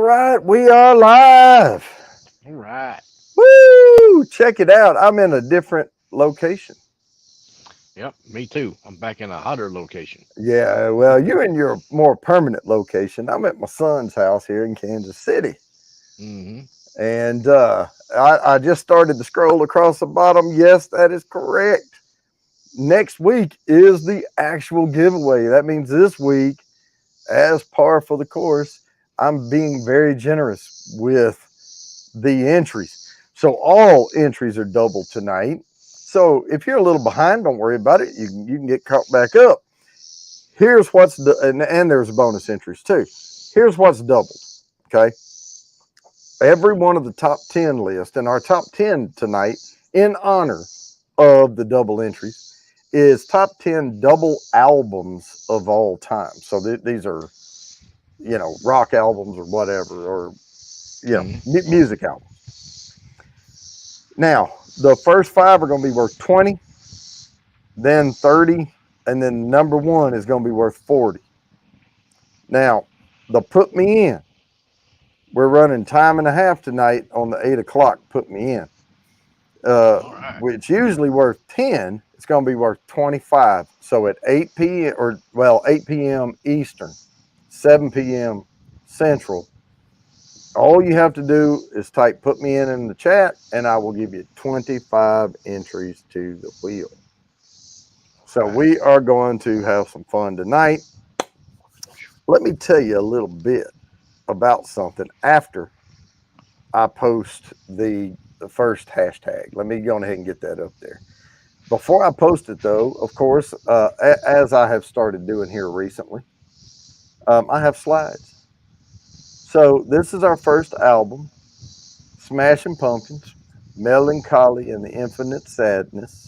right, we are live. All right. Woo! Check it out. I'm in a different location. Yep, me too. I'm back in a hotter location. Yeah, well, you're in your more permanent location. I'm at my son's house here in Kansas City. Hmm. And I just started to scroll across the bottom. Yes, that is correct. Next week is the actual giveaway. That means this week, as par for the course, I'm being very generous with the entries. So all entries are double tonight. So if you're a little behind, don't worry about it. You can get caught back up. Here's what's and there's bonus entries too. Here's what's doubled. Okay, every one of the top 10 list and our top 10 tonight, in honor of the double entries, is top 10 double albums of all time. So these are rock albums or whatever, or Hmm. music albums. Now, the first five are going to be worth 20, then 30, and then number one is going to be worth 40. Now, the put me in, we're running time and a half tonight on the 8 o'clock put me in, All right. which usually worth 10. It's going to be worth 25. So at 8 p.m. or, well, 8 p.m. Eastern, 7 p.m. Central, all you have to do is type put me in the chat, and I will give you 25 entries to the wheel. All So right. we are going to have some fun tonight. Let me tell you a little bit about something after I post the first hashtag. Let me go ahead and get that up there. Before I post it, though, of course, as I have started doing here recently, I have slides. So this is our first album, Smashing Pumpkins, Melancholy and the Infinite Sadness,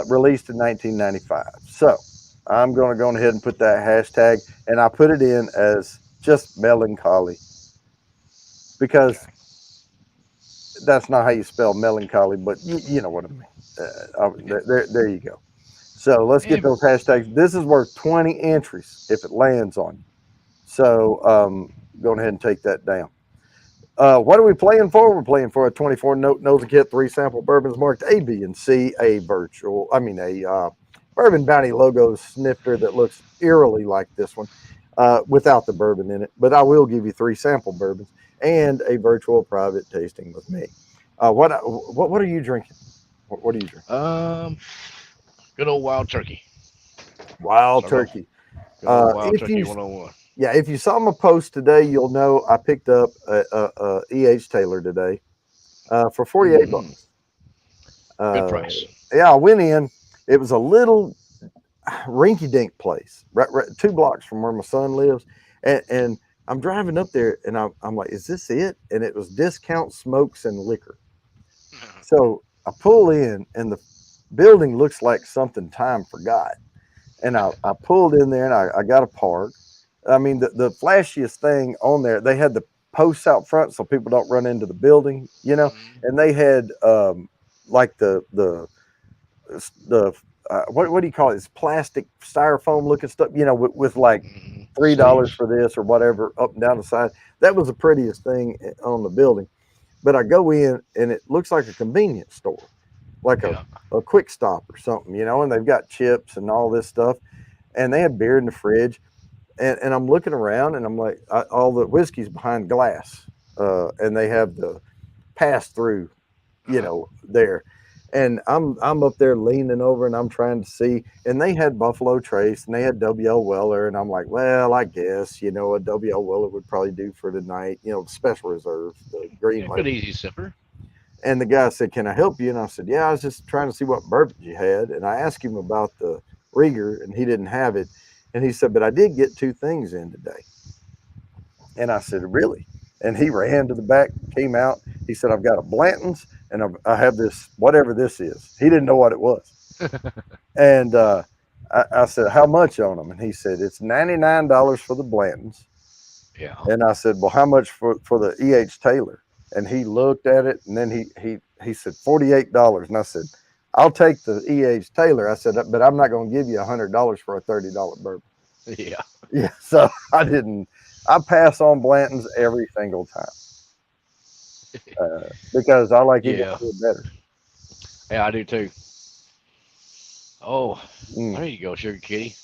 released in 1995. So I'm going to go ahead and put that hashtag, and I put it in as just melancholy because Okay. that's not how you spell melancholy, but you know what I mean. There you go. So let's get Yeah. those hashtags. This is worth 20 entries if it lands on you. So go ahead and take that down. What are we playing for? We're playing for a 24 note nose and kit, three sample bourbons marked A, B, and C, a bourbon bounty logo snifter that looks eerily like this one without the bourbon in it. But I will give you three sample bourbons and a virtual private tasting with me. What are you drinking? What are you drinking? Um, Good old wild turkey. Wild So go. turkey. Good old wild If turkey you 101. Yeah, if you saw my post today, you'll know I picked up a E.H. Taylor today for 48 Mm-hmm. bucks. Good Uh, price. yeah, I went in. It was a little rinky dink place, right 2 blocks from where my son lives. And I'm driving up there and I'm like, is this it? And it was Discount Smokes and Liquor. So I pull in and the building looks like something time forgot. And I pulled in there and I got a park. I mean, the flashiest thing on there, they had the posts out front so people don't run into the building, Hmm. and they had like the what do you call it? It's plastic styrofoam looking stuff, with like Hmm. $3 Sleeves. for this or whatever up and down the side. That was the prettiest thing on the building. But I go in and it looks like a convenience store, like Yeah. a quick stop or something, and they've got chips and all this stuff. And they had beer in the fridge. And I'm looking around and I'm like, all the whiskey's behind glass. And they have the pass through, Uh-huh. there. And I'm up there leaning over and I'm trying to see. And they had Buffalo Trace and they had W.L. Weller. And I'm like, well, I guess, a W.L. Weller would probably do for tonight, special reserve, the green Yeah, good label. easy sipper. And the guy said, can I help you? And I said, yeah, I was just trying to see what bourbons you had. And I asked him about the Rieger and he didn't have it. And he said, but I did get two things in today. And I said, really? And he ran to the back, came out. He said, I've got a Blanton's and I have this, whatever this is. He didn't know what it was. And I said, how much on them? And he said, it's $99 for the Blanton's. Yeah. And I said, well, how much for the E.H. Taylor? And he looked at it and then he said, $48. And I said, I'll take the E.H. Taylor. I said, but I'm not going to give you $100 for a $30 bourbon. Yeah. Yeah. So I didn't. I pass on Blanton's every single time because I like it Yeah, a little better. yeah, I do too. Oh, Mm. there you go, Sugar Kitty.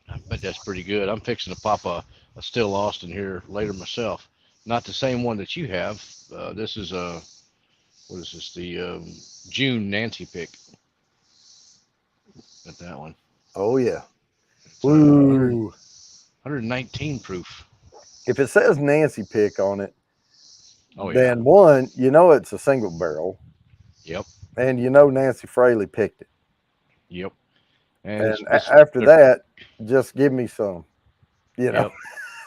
I bet that's pretty good. I'm fixing to pop a Still Austin here later myself. Not the same one that you have. This is what is this? The June Nancy pick. Got that one. Oh yeah. It's 100, Ooh. 119 proof. If it says Nancy pick on it, Oh yeah. then one, you know it's a single barrel, Yep. and you know Nancy Fraley picked it. Yep. And And it's after they're, that, just give me some. You know, yep.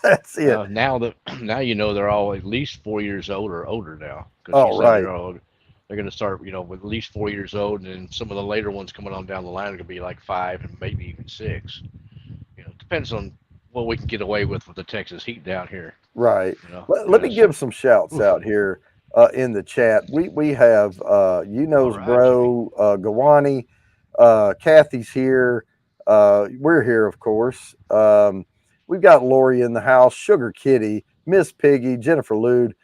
that's it. Now that now you know they're all at least 4 years old or older now because she All said right. they're going to start with at least 4 years old, and then some of the later ones coming on down the line are going to be like 5 and maybe even 6. Depends on what we can get away with the Texas heat down here. Right. Let me Because give some shouts oof, out here in the chat. We have all right, Jimmy. bro, Gawani, Kathy's here. We're here, of course. We've got Lori in the house, Sugar Kitty, Miss Piggy, Jennifer Lude,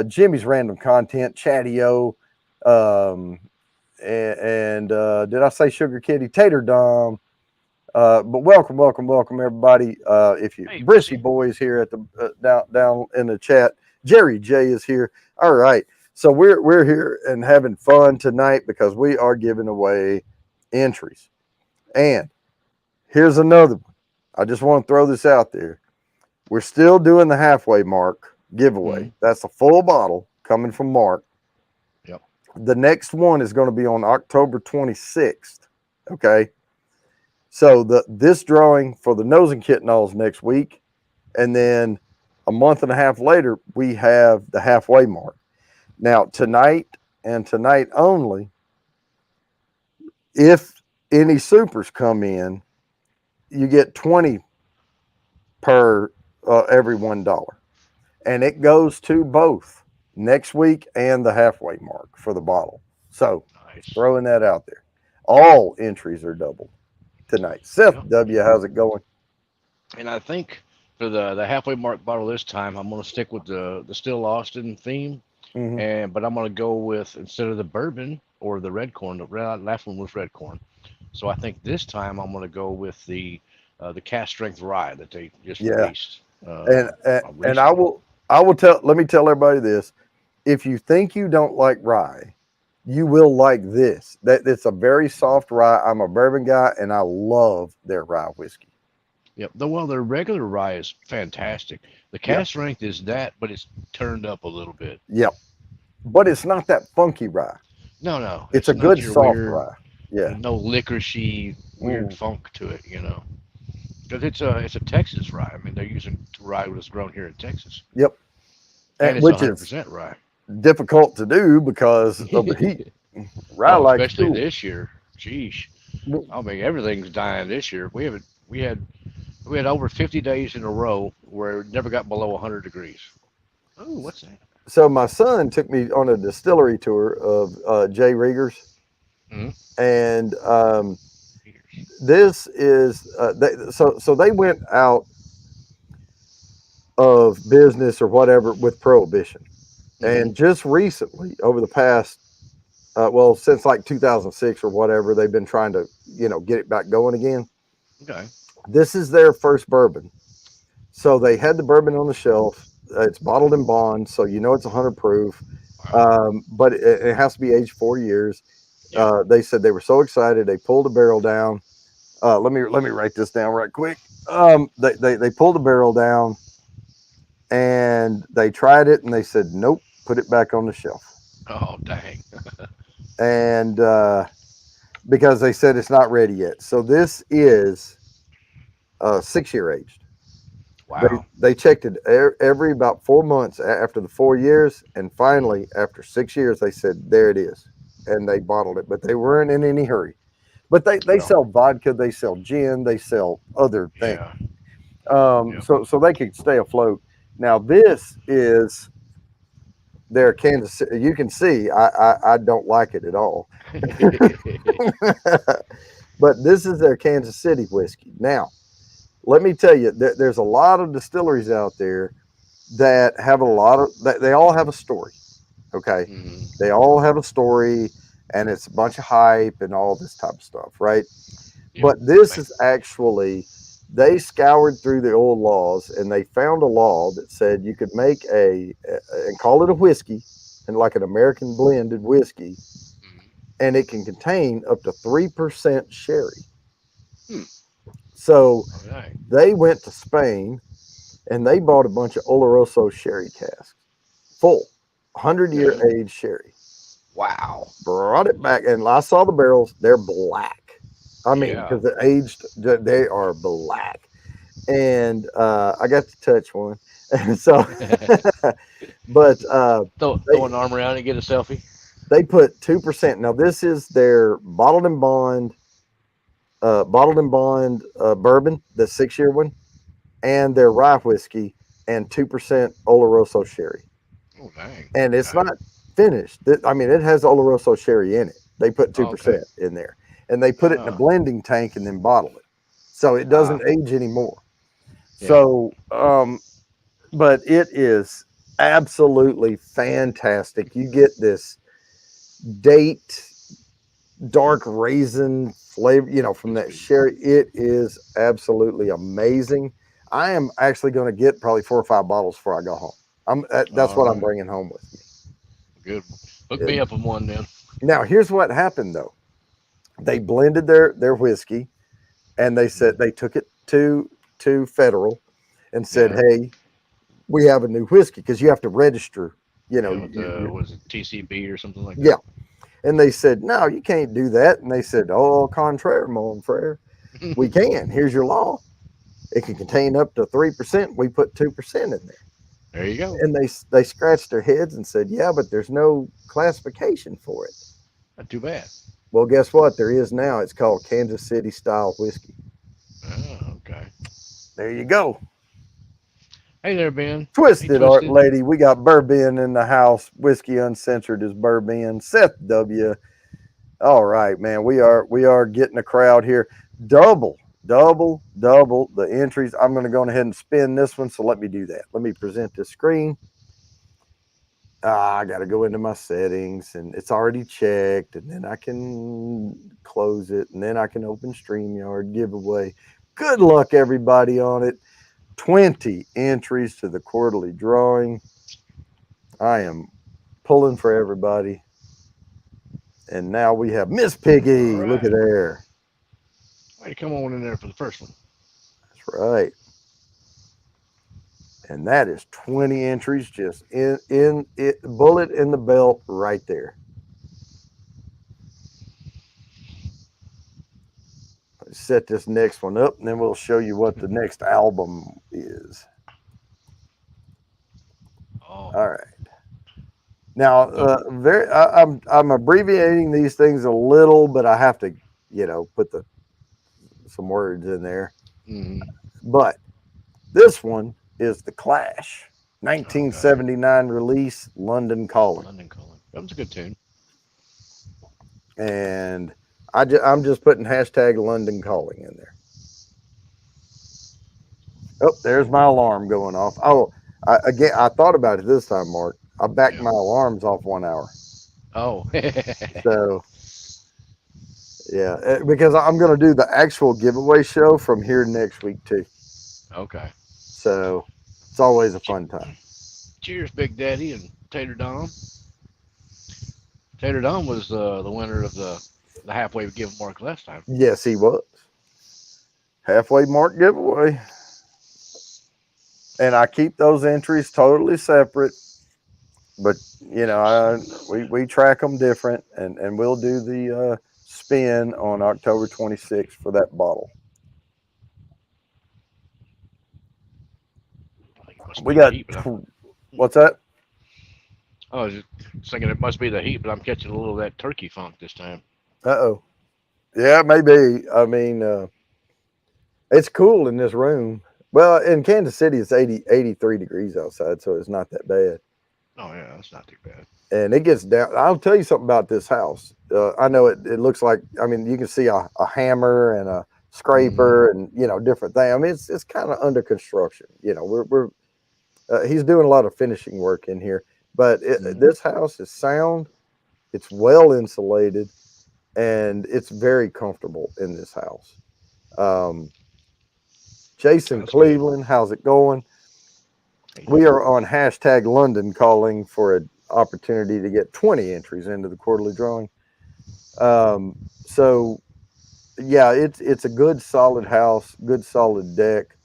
Jimmy's random content, Chatty O, um, and did I say Sugar Kitty? Tater Dom. But welcome, everybody. If you Hey, Brissy Missy. boys here at the down in the chat, Jerry J is here. All right, so we're here and having fun tonight because we are giving away entries. And here's another one. I just want to throw this out there. We're still doing the halfway mark giveaway. Mm, That's a full bottle coming from Mark. yep. The next one is going to be on October 26th. Okay. So this drawing for the nose and kittenolls next week, and then a month and a half later we have the halfway mark. Now tonight and tonight only, if any supers come in, you get 20 per every $1, and it goes to both next week and the halfway mark for the bottle. So just Nice. throwing that out there. All entries are doubled tonight. Seth Yep. W, how's it going? And I think for the halfway mark bottle this time, I'm going to stick with the Still Austin theme, Mm-hmm. but I'm going to go with instead of the bourbon or the red corn. The last one was red corn. So I think this time I'm going to go with the cast strength rye that they just Yeah, released and recently. I will tell. Let me tell everybody this: if you think you don't like rye, you will like this. That it's a very soft rye. I'm a bourbon guy, and I love their rye whiskey. Yep. Their regular rye is fantastic. The Yep, cast strength is that, but it's turned up a little bit. yep. But it's not that funky rye. No, no, It's a it's not good your soft weird. rye. Yeah. There's no licorice weird Mm, funk to it. Because it's a Texas rye. I mean, they're using rye that's grown here in Texas, yep. and it's Which is 100% rye. difficult to do because of the heat. Rye Oh, likes especially cool. this year. Geesh. I mean, everything's dying this year. We had over 50 days in a row where it never got below 100 degrees. Oh, what's that? So my son took me on a distillery tour of Jay Rieger's, Mm-hmm. and this is so they went out of business or whatever with prohibition, Mm-hmm. and just recently over the past since like 2006 or whatever, they've been trying to get it back going again. Okay. This is their first bourbon, so they had the bourbon on the shelf. It's bottled in bond, so it's 100 proof, Wow. but it has to be aged 4 years. Yep. They said they were so excited they pulled the barrel down. Let me write this down right quick. They pulled the barrel down and they tried it and they said nope, put it back on the shelf. Oh, dang. And because they said it's not ready yet. So this is 6 year aged. They Wow. they checked it every about 4 months after the 4 years, and Mm-hmm. finally after 6 years they said there it is, and they bottled it. But they weren't in any hurry. But they Well, sell vodka, they sell gin, they sell other things. yeah. Yep. So they could stay afloat. Now this is their Kansas City. You can see I don't like it at all. But this is their Kansas City whiskey. Now, let me tell you, there's a lot of distilleries out there that have a lot of they all have a story. Okay, Mm-hmm. they all have a story, and it's a bunch of hype and all this type of stuff, right? Yep. But this Thank is actually, they scoured through the old laws and they found a law that said you could make and call it a whiskey, and like an American blended whiskey, mm-hmm. and it can contain up to 3% sherry. Hmm. So All right. they went to Spain and they bought a bunch of Oloroso sherry casks, full 100-year Okay. age sherry, Wow. brought it back, and I saw the barrels. They're black. I mean, Yeah. because they're aged, they are black. And I got to touch one. And so, but Throw they an arm around and get a selfie. they put 2%. Now this is their bottled and bond bourbon, the 6-year one, and their rye whiskey, and 2% Oloroso sherry. Oh dang. And it's Okay. not finished. I mean, it has Oloroso sherry in it. They put two Okay. percent in there, and they put it in a Ah. blending tank and then bottle it, so it doesn't Ah. age anymore. Yeah. So, but it is absolutely fantastic. You get this date, dark raisin flavor, from that sherry. It is absolutely amazing. I am actually going to get probably 4 or 5 bottles before I go home. That's All what I'm right. bringing home with Good. Hook me. me up with one then. Now, here's what happened though. They blended their whiskey, and they said Mm-hmm. they took it to Federal and said, Yeah. "Hey, we have a new whiskey," because you have to register. You know, Yeah. With the was it TCB or something like yeah. that? And they said, "No, you can't do that." And they said, "Oh, contraire, mon frere, we can. Here's your law. It can contain up to 3%. We put 2% in there." There you go. And they scratched their heads and said, "Yeah, but there's no classification for it." Not too bad. Well, guess what? There is now. It's called Kansas City style whiskey. Oh, okay. There you go. Hey there, Ben. Hey, Twisted Art Twisted. Lady. We got Bourbon in the house. Whiskey Uncensored is Bourbon. Seth W. All right, man. We are getting a crowd here. Double the entries. I'm going to go ahead and spin this one. So let me do that. Let me present this screen. I got to go into my settings, and it's already checked, and then I can close it, and then I can open StreamYard giveaway. Good luck, everybody, on it. 20 entries to the quarterly drawing. I am pulling for everybody. And now we have Miss All Piggy. Look at right. there. Hey, come on in there for the first one. That's right. And that is 20 entries just in it, bullet in the belt right there. Let's set this next one up, and then we'll show you what the next album is. Oh, All right. Now, so I'm abbreviating these things a little, but I have to, put some words in there. mm-hmm. But this one is The Clash, Okay. 1979 release, London Calling. London Calling. That was a good tune. And I'm just putting hashtag London Calling in there. Oh, there's my alarm going off. Oh, I thought about it this time, Mark. I backed Yeah. my alarms off 1 hour. Oh. So, yeah, because I'm going to do the actual giveaway show from here next week, too. Okay. So, it's always a fun time. Cheers, Big Daddy and Tater Dom. Tater Dom was the winner of the halfway give mark last time. Yes, he was. Halfway mark giveaway. And I keep those entries totally separate. But, we track them different, and we'll do the spin on October 26th for that bottle. I think it must We be the got, heat, but what's that? I was just thinking it must be the heat, but I'm catching a little of that turkey funk this time. Uh-oh. Yeah, maybe. I mean, it's cool in this room. Well, in Kansas City, it's 83 degrees outside, so it's not that bad. Oh yeah, that's not too bad. And it gets down. I'll tell you something about this house. I know it looks like, I mean, you can see a hammer and a Mm-hmm. scraper and, different things. I mean, it's kind of under construction. We're He's doing a lot of finishing work in here, but Mhm. this house is sound. It's well insulated, and it's very comfortable in this house. Um, Jason That's good. Cleveland, how's it going? How you We doing? are on hashtag London calling for an opportunity to get 20 entries into the quarterly drawing. So yeah, it's a good solid house, good solid deck.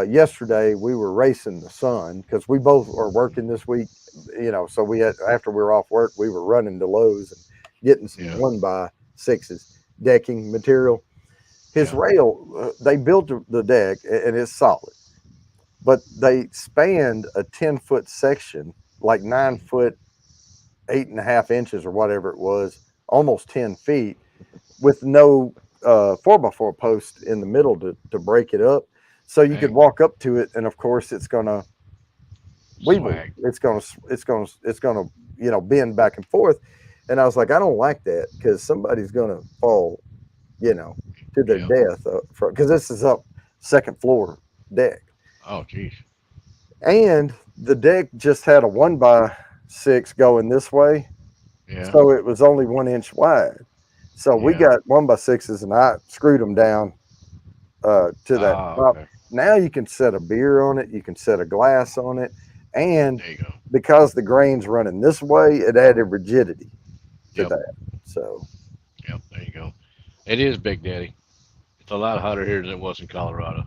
Yesterday we were racing the sun because we both are working this week, so we had, after we were off work, we were running to Lowe's and getting some Yeah. 1x6s decking material. His Yeah. rail, they built the deck and it's solid, but they spanned a 10-foot section, like 9 foot 8.5 inches or whatever it was, almost 10 feet, with no 4x4 post in the middle to break it up. So you could Dang. walk up to it, and of course it's gonna weeble. Swag. It's gonna bend back and forth. And I was like, I don't like that because somebody's gonna fall, you know, to their Yeah. death because this is up second floor deck, Oh, geez. and the deck just had a 1x6 going this way, Yeah. so it was only 1 inch wide. So we Yeah. got 1x6s, and I screwed them down to that Ah, top. okay. Now you can set a beer on it, you can set a glass on it, and There you go. because the grain's running this way, it added rigidity to Yep. that. So Yep. There you go. It is Big Daddy. It's a lot hotter here than it was in Colorado.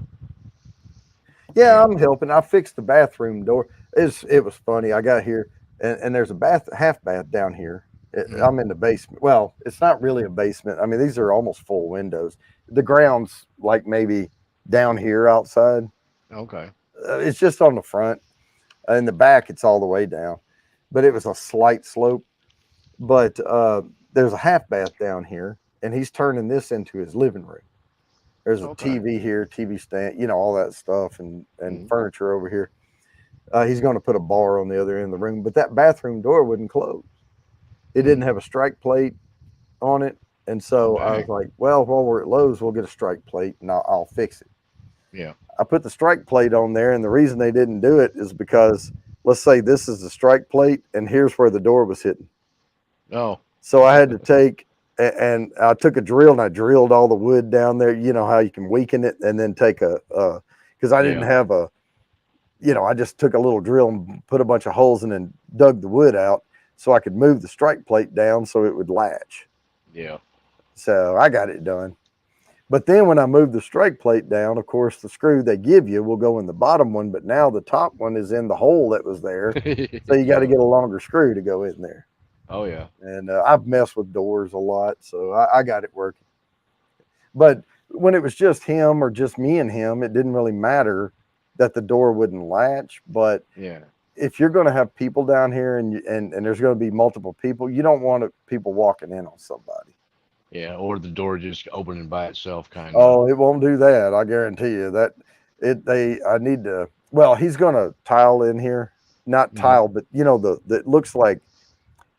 yeah, Yeah. I'm helping. I fixed the bathroom door. It was funny. I got here, and there's a half bath down here. Mm. I'm in the basement. Well, it's not really a basement. I mean, these are almost full windows. The ground's like maybe down here outside. Okay. It's just on the front. In the back, it's all the way down, but it was a slight slope. But there's a half bath down here, and he's turning this into his living room. There's a Okay. TV here, TV stand, all that stuff, and Mm. furniture over here. He's going to put a bar on the other end of the room, but that bathroom door wouldn't close. It Mm. didn't have a strike plate on it, and Oh, so I was dang. like, "Well, while we're at Lowe's, we'll get a strike plate, and I'll fix it." Yeah. I put the strike plate on there, and the reason they didn't do it is because, let's say this is the strike plate, and here's where the door was hitting. Oh. So I had to and I took a drill and I drilled all the wood down there. You know how you can weaken it and then take because I didn't Yeah. have I just took a little drill and put a bunch of holes in and dug the wood out so I could move the strike plate down so it would latch. Yeah. So I got it done. But then when I moved the strike plate down, of course, the screw they give you will go in the bottom one, but now the top one is in the hole that was there. So you got to Yeah. get a longer screw to go in there. Oh, yeah. And I've messed with doors a lot, so I got it working. But when it was just him or just me and him, it didn't really matter that the door wouldn't latch. But Yeah. if you're going to have people down here and there's going to be multiple people, you don't want people walking in on somebody. Yeah. Or the door just opening by itself, kind of. Oh, it won't do that. I guarantee you that I need to, well, he's going to tile in here, not Hmm. tile, but that looks like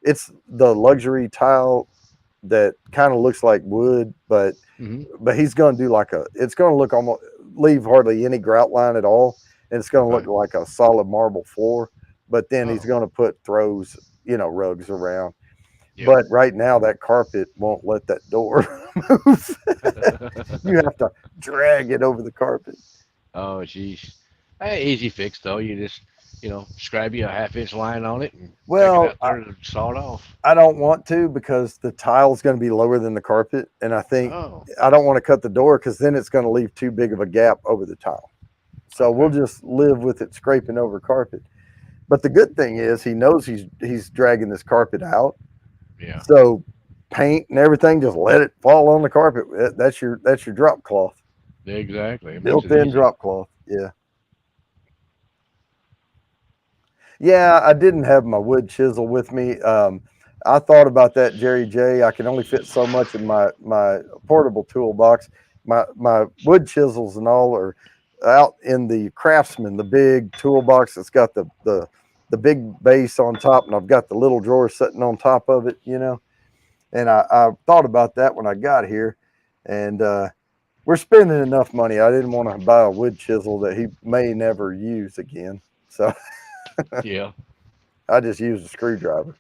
it's the luxury tile that kind of looks like wood, Hmm. but he's going to do it's going to look almost leave hardly any grout line at all, and it's going to Okay. look like a solid marble floor. But then he's Oh. going to put throws, rugs around. Yep. But right now that carpet won't let that door move. You have to drag it over the carpet. Oh, geez. Hey, easy fix though. You just, scrab you a half-inch line on it and take it Well, out there and saw it off. I don't want to because the tile's going to be lower than the carpet, and I think Oh. I don't want to cut the door because then it's going to leave too big of a gap over the tile. So we'll Okay. just live with it scraping over carpet. But the good thing is he knows he's dragging this carpet out. Yeah. So paint and everything, just let it fall on the carpet. That's your drop cloth, Exactly. It makes it built-in easy. drop cloth. Yeah. Yeah, I didn't have my wood chisel with me. I thought about that, Jerry J. I can only fit so much in my portable toolbox. My wood chisels and all are out in the Craftsman, the big toolbox that's got the big base on top, and I've got the little drawer sitting on top of it. And I thought about that when I got here, and we're spending enough money. I didn't want to buy a wood chisel that he may never use again. So Yeah, I just used a screwdriver.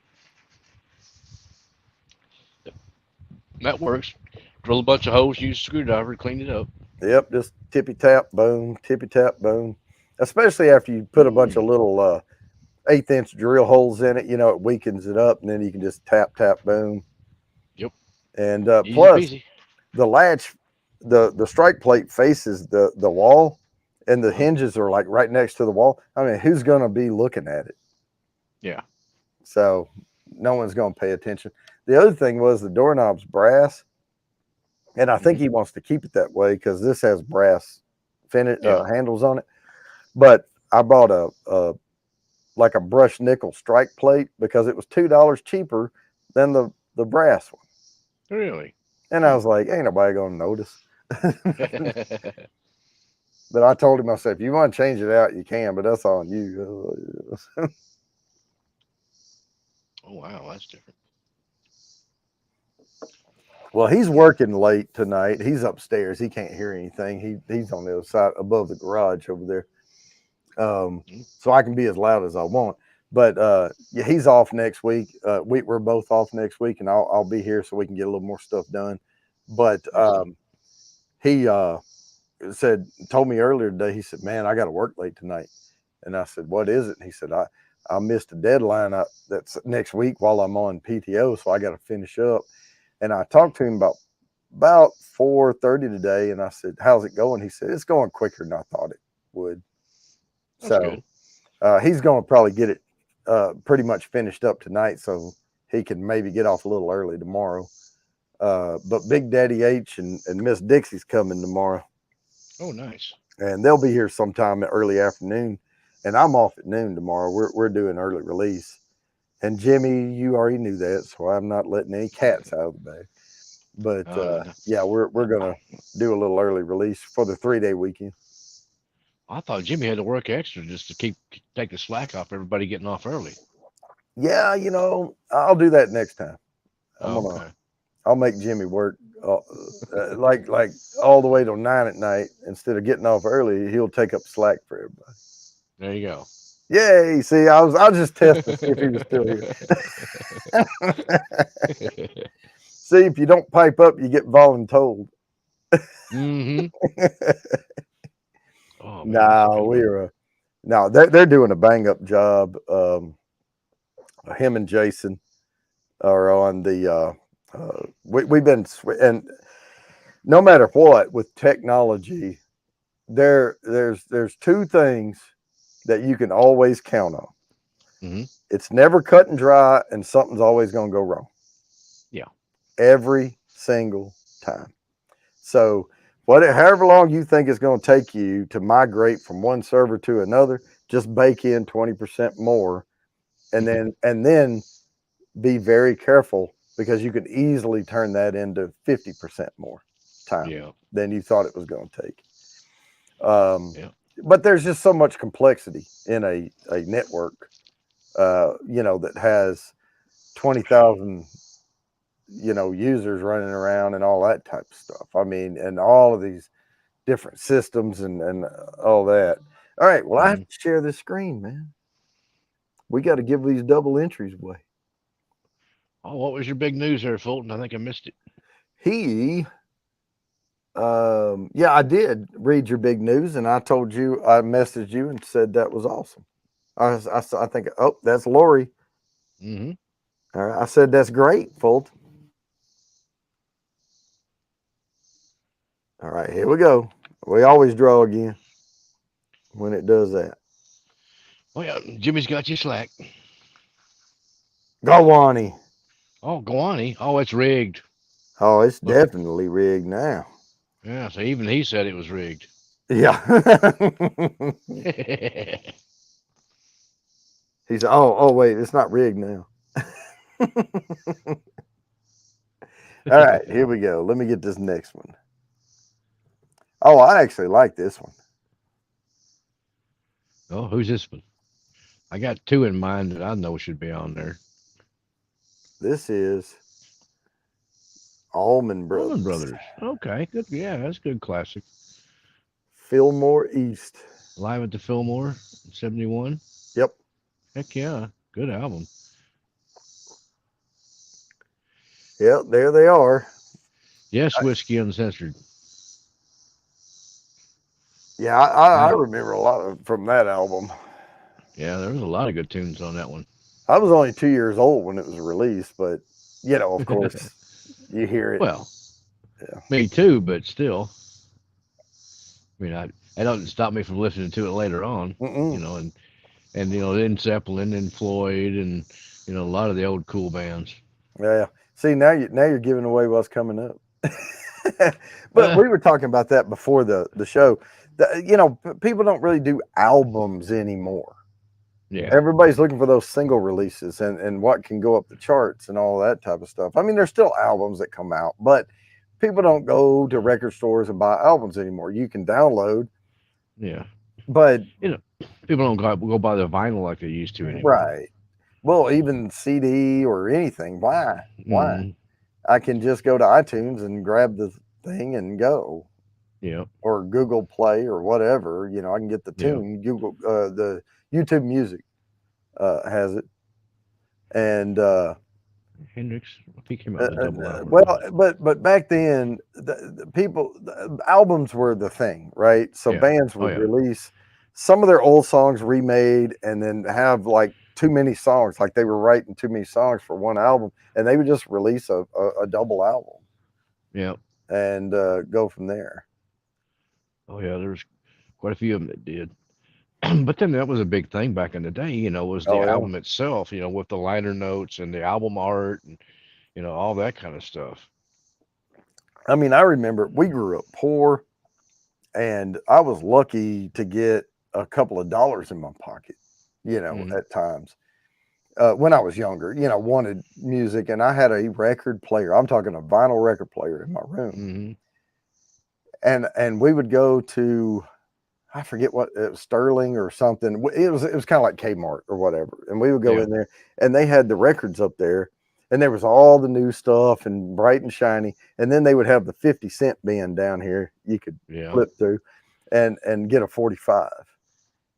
that works. Drill a bunch of holes, use a screwdriver, clean it up. Yep, just tippy tap, boom, tippy tap, boom. Especially after you put a bunch of Mm, little 1/8 inch drill holes in it, it weakens it up, and then you can just tap, tap, boom. yep, And easy plus, peasy. the latch, the strike plate faces the wall, and the Uh-huh. hinges are like right next to the wall. I mean, who's going to be looking at it? Yeah. So no one's going to pay attention. The other thing was the doorknob's brass, and I think Hmm. he wants to keep it that way because this has brass Yeah. handles on it. But I bought a like a brushed nickel strike plate because it was $2 cheaper than the brass one. Really. And I Hmm. was like, ain't nobody gonna notice. But I told him, I said, if you want to change it out, you can, but that's on you. Oh wow, that's different. Well, he's working late tonight. He's upstairs. He can't hear anything. He's on the other side above the garage over there. Mm. So I can be as loud as I want. But yeah, he's off next week. We're both off next week, and I'll be here so we can get a little more stuff done. But Excellent. he told me earlier today. He said, "Man, I got to work late tonight." And I said, "What is it?" And he said, I missed a deadline that's next week while I'm on PTO, so I got to finish up." And I talked to him about 4:30 today, and I said, "How's it going?" He said, "It's going quicker than I thought it would." That's So good. he's going to probably get it pretty much finished up tonight, so he can maybe get off a little early tomorrow. But Big Daddy H and Miss Dixie's coming tomorrow, Oh nice. and they'll be here sometime early afternoon. And I'm off at noon tomorrow. We're doing early release. And Jimmy, you already knew that, so I'm not letting any cats out of the bag. But No. yeah, we're gonna do a little early release for the 3-day weekend. I thought Jimmy had to work extra just to take the slack off everybody getting off early. Yeah, I'll do that next time. I'm Oh, gonna okay. I'll make Jimmy work like all the way till 9 at night instead of getting off early. He'll take up slack for everybody. There you go. Yay! See, I was just testing to see if he was still here. See, if you don't pipe up, you get voluntold. Hmm. Oh man, that's a No, good one. no. They're doing a bang up job. Him and Jason are on the. We've been and no matter what with technology, there's two things that you can always count on. Hmm. It's never cut and dry, and something's always going to go wrong Yeah. every single time. So, however long you think it's going to take you to migrate from one server to another, just bake in 20% more, and then be very careful because you could easily turn that into 50% more time Yeah. than you thought it was going to take. Um, Yeah. but there's just so much complexity in a network, that has 20,000, users running around and all that type of stuff. I mean, and all of these different systems and all that. All right. Well, I have Hmm. to share this screen, man. We got to give these double entries away. Oh, what was your big news there, Fulton? I think I missed it. He yeah, I did read your big news, and I messaged you and said that was awesome. I think, oh, that's Lori. Hmm. All right, I said that's great, Fulton. All right, here we go. We always draw again when it does that. Oh yeah, Jimmy's got you slack. Gawani. Oh, go on, Oh, it's rigged. Oh, it's Look. definitely rigged now. Yeah. So even he said it was rigged. Yeah. He said, "Oh, wait, it's not rigged now." All right, here we go. Let me get this next one. Oh, I actually like this one. Oh, who's this one? I got two in mind that I know should be on there. This is Allman Allman Brothers, Brothers. Okay, good. Yeah, that's a good classic. Fillmore East. Live at the Fillmore in '71. Yep. Heck yeah, good album. Yep. There they are. Yes, Whiskey Uncensored. Yeah, I I, remember a lot of from that album. yeah, there was a lot of good tunes on that one. I was only 2 years old when it was released, but of course, you hear it. Well, Yeah. me too, but still, I mean, that doesn't stop me from listening to it later on. Mm-mm. And then Zeppelin and Floyd and a lot of the old cool bands. Yeah. See, now you're giving away what's coming up. But Uh, we were talking about that before the show. People don't really do albums anymore. yeah, Everybody's looking for those single releases and what can go up the charts and all that type of stuff. I mean, there's still albums that come out, but people don't go to record stores and buy albums anymore. You can download, yeah. but You know, people don't go buy the vinyl like they used to anymore. right. Well, even CD or anything. Why? Why? Mm, I can just go to iTunes and grab the thing and go, yeah, or Google Play or whatever. I can get the yeah. tune. The YouTube Music has it, and Hendrix, he came out with a double album. well, but back then, the albums were the thing, right? So Yeah. bands Oh would yeah. release some of their old songs remade, and then have like too many songs, like they were writing too many songs for one album, and they would just release a double album Yeah. and go from there. Oh yeah. There's quite a few of them that did. But then that was a big thing back in the day. Was the Oh yeah. album itself. With the liner notes and the album art and all that kind of stuff. I mean, I remember we grew up poor, and I was lucky to get a couple of dollars in my pocket, Hmm. at times. When I was younger, wanted music, and I had a record player. I'm talking a vinyl record player in my room, Hmm. and we would go to, I forget what it was, Sterling or something. It was kind of like Kmart or whatever, and we would go Yeah. in there, and they had the records up there, and there was all the new stuff and bright and shiny, and then they would have the 50 cent bin down here you could Yeah. flip through, and get a 45.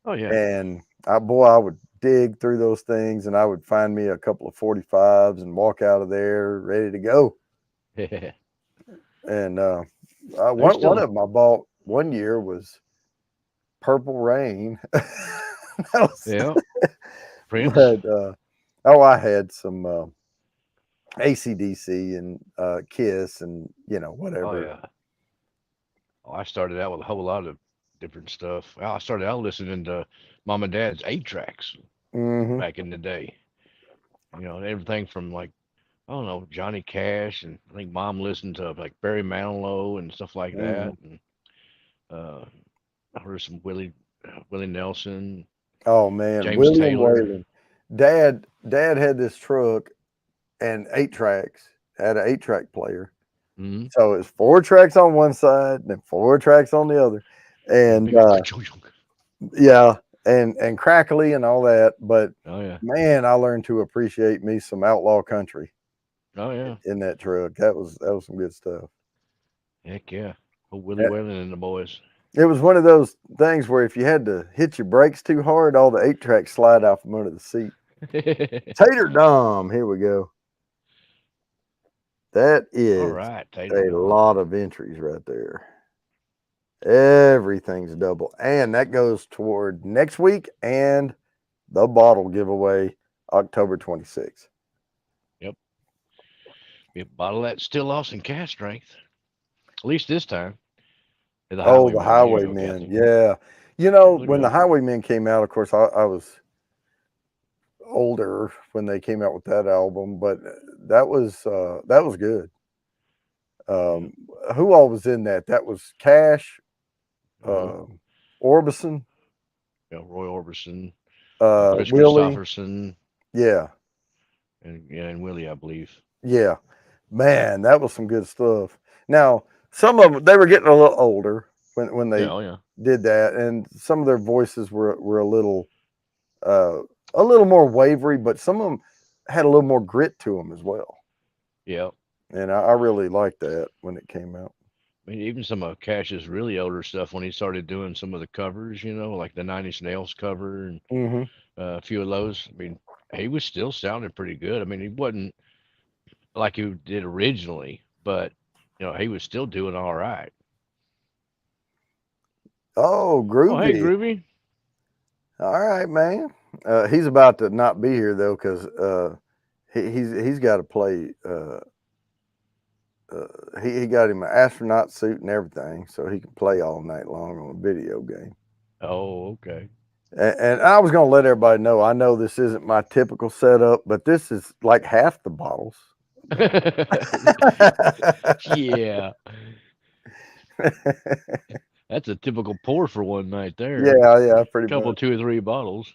Oh yeah. And I would dig through those things, and I would find me a couple of 45s and walk out of there ready to go. And There's one still of them I bought one year was Purple Rain. That was, yeah. Prince. but I had some ACDC and Kiss and Oh whatever. yeah. Oh, I started out with a whole lot of different stuff. Well, I started out listening to mom and dad's 8 tracks Hmm. back in the day. Everything from like I don't know Johnny Cash, and I think mom listened to like Barry Manilow and stuff like Hmm. that. And uh, I heard some Willie Nelson, Oh man, James William Taylor. Whalen. Dad had this truck and 8 tracks. Had an 8-track player. Mm-hmm. So it's 4 tracks on one side and then 4 tracks on the other. Yeah, And big old. yeah, and crackly and all that. But Oh yeah. man, I learned to appreciate me some outlaw country Oh yeah. in that truck. That was some good stuff. Heck yeah. Oh, Willie Whalen and the boys. It was one of those things where if you had to hit your brakes too hard, all the 8 tracks slide out from under the seat. Tater Dom, here we go. That All is right, Tater a Dom. lot of entries right there. Everything's double. And that goes toward next week and the bottle giveaway October 26th. Yep. Be a bottle of that still Austin cast strength. At least this time. The Oh, the Highwaymen. There you go, Highwaymen. Kathy. Yeah. Look When the up. Highwaymen came out, of course, I was older when they came out with that album, but that was good. Yeah. Um, who all was in that? That was Cash, Uh-huh. Orbison, Roy Orbison, Chris Willie. Christopherson, Yeah, and Willie, I believe. yeah. Man, that was some good stuff. Now, some of them they were getting a little older when Yeah, they oh yeah. did that, and some of their voices were uh, a little more wavery, but some of them had a little more grit to them as well. Yeah. And I really liked that when it came out. I mean, even some of Cash's really older stuff when he started doing some of the covers, like the Nine Inch Nails cover and Hmm. a few of those. I mean, he was still sounding pretty good. I mean, he wasn't like he did originally, but he was still doing all right. Oh, Oh, hey, Groovy. Groovy. All right, man. He's about to not be here though, because he's got to play. He got him an astronaut suit and everything, so he can play all night long on a video game. Oh, okay. And I was going to let everybody know. I know this isn't my typical setup, but this is like half the bottles. Yeah, that's a typical pour for one night there. Yeah, pretty Couple, much. 2 or 3 bottles.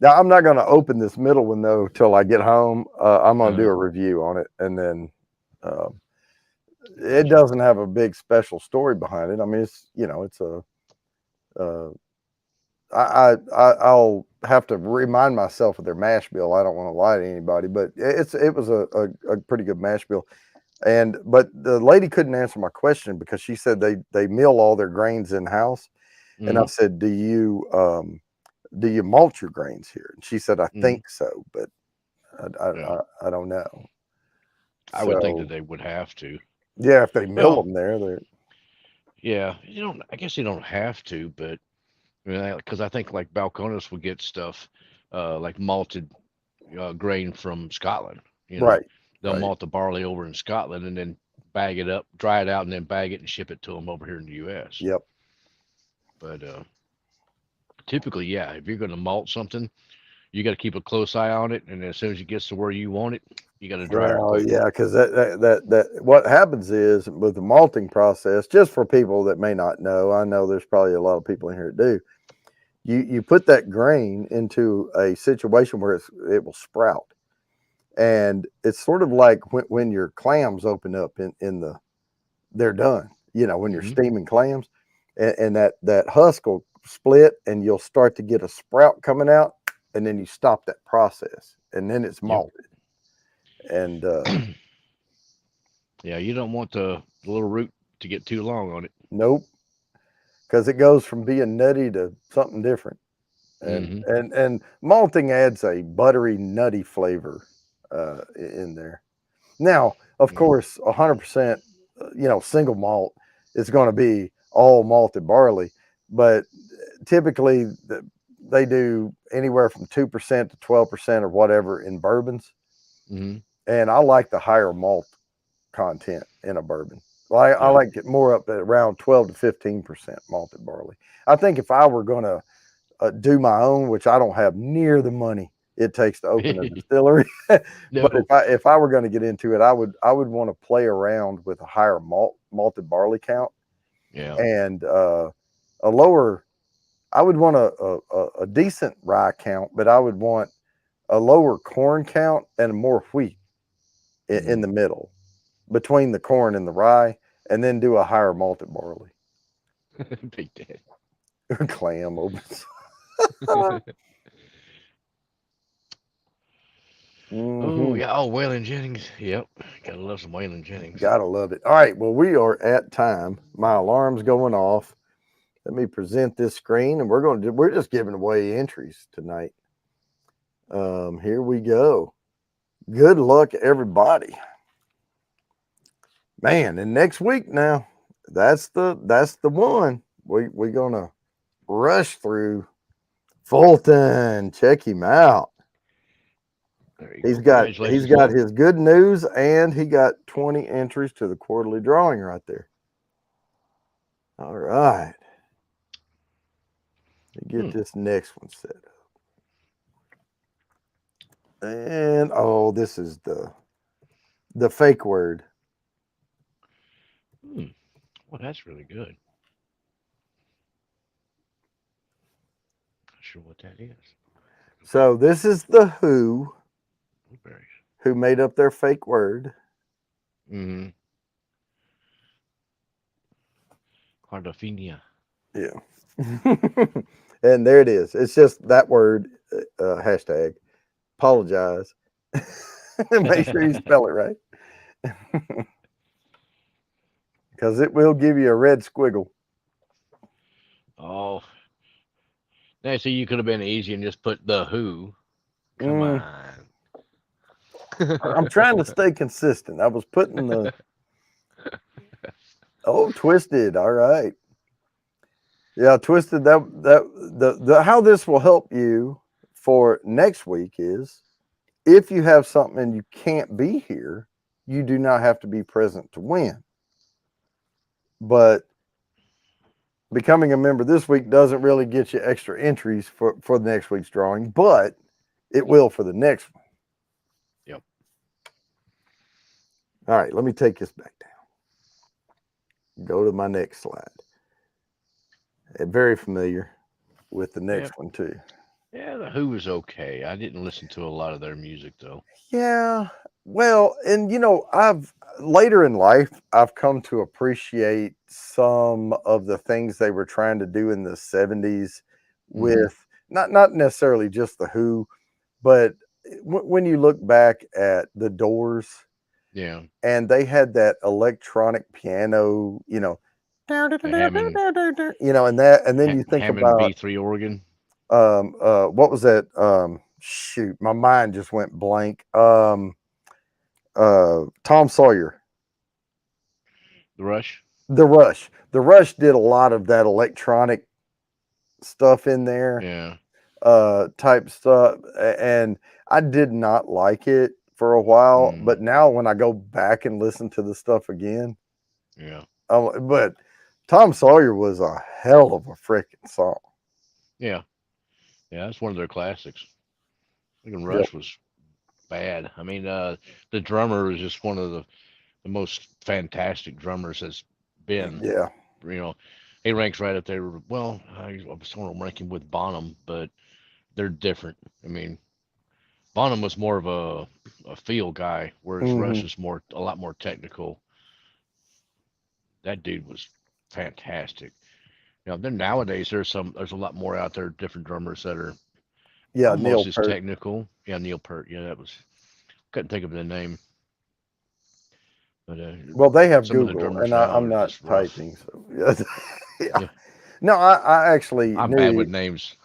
Now I'm not going to open this middle one though till I get home. I'm going to do Uh, a review on it, and then um, it gotcha. doesn't have a big special story behind it. I mean, it's a. Uh, I'll have to remind myself of their mash bill. I don't want to lie to anybody, but it was a pretty good mash bill. But the lady couldn't answer my question because she said they mill all their grains in house, and I Mm, said, do you malt your grains here? And she said, I mm, think so, but I yeah, I don't know. I would think that So they would have to. yeah, if they mill Well, them there, they're yeah, you don't. I guess you don't have to, but because I think like Balcones would get stuff like malted grain from Scotland. You know, right, they'll right. malt the barley over in Scotland and then bag it up, dry it out, and then bag it and ship it to them over here in the U.S. Yep. But typically, yeah, if you're going to malt something, you got to keep a close eye on it, and as soon as it gets to where you want it, you got to dry her Well, quick. yeah, because that what happens is with the malting process, just for people that may not know, I know there's probably a lot of people in here that do. You put that grain into a situation where it will sprout, and it's sort of like when your clams open up in the they're done. When you're Hmm. steaming clams, and that husk will split, and you'll start to get a sprout coming out, and then you stop that process, and then it's Yep. malted. And Yeah, you don't want the little root to get too long on it. nope, because it goes from being nutty to something different. And Hmm. and malting adds a buttery, nutty flavor in there. Now, of Yeah. course, 100%, single malt is going to be all malted barley, but typically they do anywhere from 2% to 12% or whatever in bourbons, Hmm. and I like the higher malt content in a bourbon. I Yeah. like it more up at around 12 to 15% malted barley. I think if I were going to do my own, which I don't have near the money it takes to open a distillery. But No. if I were going to get into it, I would want to play around with a higher malted barley count Yeah. and a lower. I would want a decent rye count, but I would want a lower corn count and more wheat in Mm. the middle between the corn and the rye, and then do a higher malted barley. Big Daddy. Clam opens. Oh Hmm. yeah. Oh, Waylon Jennings. Yep. Gotta love some Waylon Jennings. Gotta love it. All right. Well, we are at time. My alarm's going off. Let me present this screen, and we're just giving away entries tonight. Here we go. Good luck, everybody. Man, and next week now, that's the one. We're gonna rush through Fulton. Check him out. There you He's go. got he's Congratulations, got Fulton. his good news, and he got 20 entries to the quarterly drawing right there. All right. Let me get Hmm. this next one set up. And oh, this is the fake word. Hmm. Well, that's really good. Not sure what that is. So this is the Blueberries. who made up their fake word. Mm-hmm. Cardophenia. Yeah. And there it is. It's just that word, hashtag. Apologize. Make sure you spell it right. because it will give you a red squiggle. Oh, Nancy, you could have been easy and just put the Who. Come Mm, on. I'm trying to stay consistent. I was putting the Twisted. All right. Yeah, Twisted. The how this will help you for next week is if you have something and you can't be here, you do not have to be present to win. But becoming a member this week doesn't really get you extra entries for the next week's drawing, but it will for the next one. Yep. All right, let me take this back down. Go to my next slide. Very familiar with the Yeah. next one too. Yeah, the Who was okay. I didn't listen to a lot of their music though. Yeah. Well, and I've later in life I've come to appreciate some of the things they were trying to do in the 70s Hmm. with not necessarily just the Who, but when you look back at the Doors Yeah. and they had that electronic piano, The Hammond and then you think Hammond about B3 organ, what was that? Shoot, my mind just went blank. Tom Sawyer, the Rush. The Rush did a lot of that electronic stuff in there, Yeah. type stuff, and I did not like it for a while, Mm, but now when I go back and listen to the stuff again, yeah. but Tom Sawyer was a hell of a freaking song. Yeah. Yeah. That's one of their classics. Thinking Yep. Rush was bad. I mean, the drummer is just one of the most fantastic drummers that's been. Yeah. You know, he ranks right up there. Well, I was going to rank him with Bonham, but they're different. I mean, Bonham was more of a feel guy, whereas Hmm. Rush is a lot more technical. That dude was fantastic. Then nowadays there's a lot more out there, different drummers that are Yeah. almost Neil as Peart. technical. Yeah, Neil Peart. Yeah, that was couldn't think of the name, but Well, they have some of the Google, drummers and now I'm are not just rough. typing, so yeah. Yeah. Yeah, No, I actually I'm bad knew, with names.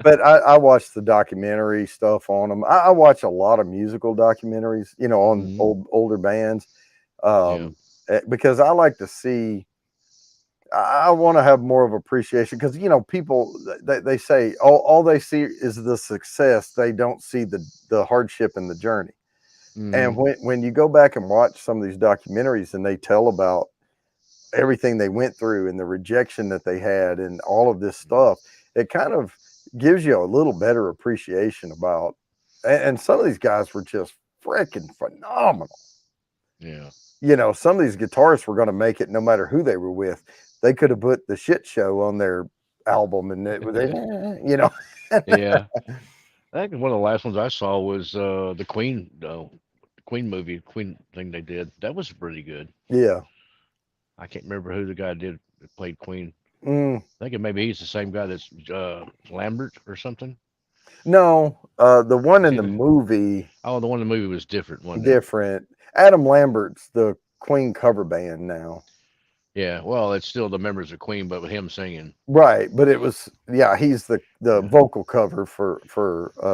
but I watched the documentary stuff on them. I watch a lot of musical documentaries, on Hmm. older bands, Yeah, because I like to see. I want to have more of appreciation because people they say all they see is the success. They don't see the hardship and the journey. And hmm, when you go back and watch some of these documentaries and they tell about everything they went through and the rejection that they had and all of this stuff, it kind of gives you a little better appreciation about. And some of these guys were just freaking phenomenal. yeah, Some of these guitarists were going to make it no matter who they were with. They could have put the shit show on their album and yeah. I think one of the last ones I saw was the Queen, Queen movie, Queen thing they did. That was pretty good. yeah. I can't remember who the guy did that played Queen. Mm, I think maybe he's the same guy that's Lambert or something. no, the one Is in he the the? movie Oh, the one in the movie was different, wasn't it? different. Adam Lambert's the Queen cover band now. Yeah. Well, it's still the members of Queen, but with him singing. Right, but it was, yeah, he's the Yeah. vocal cover for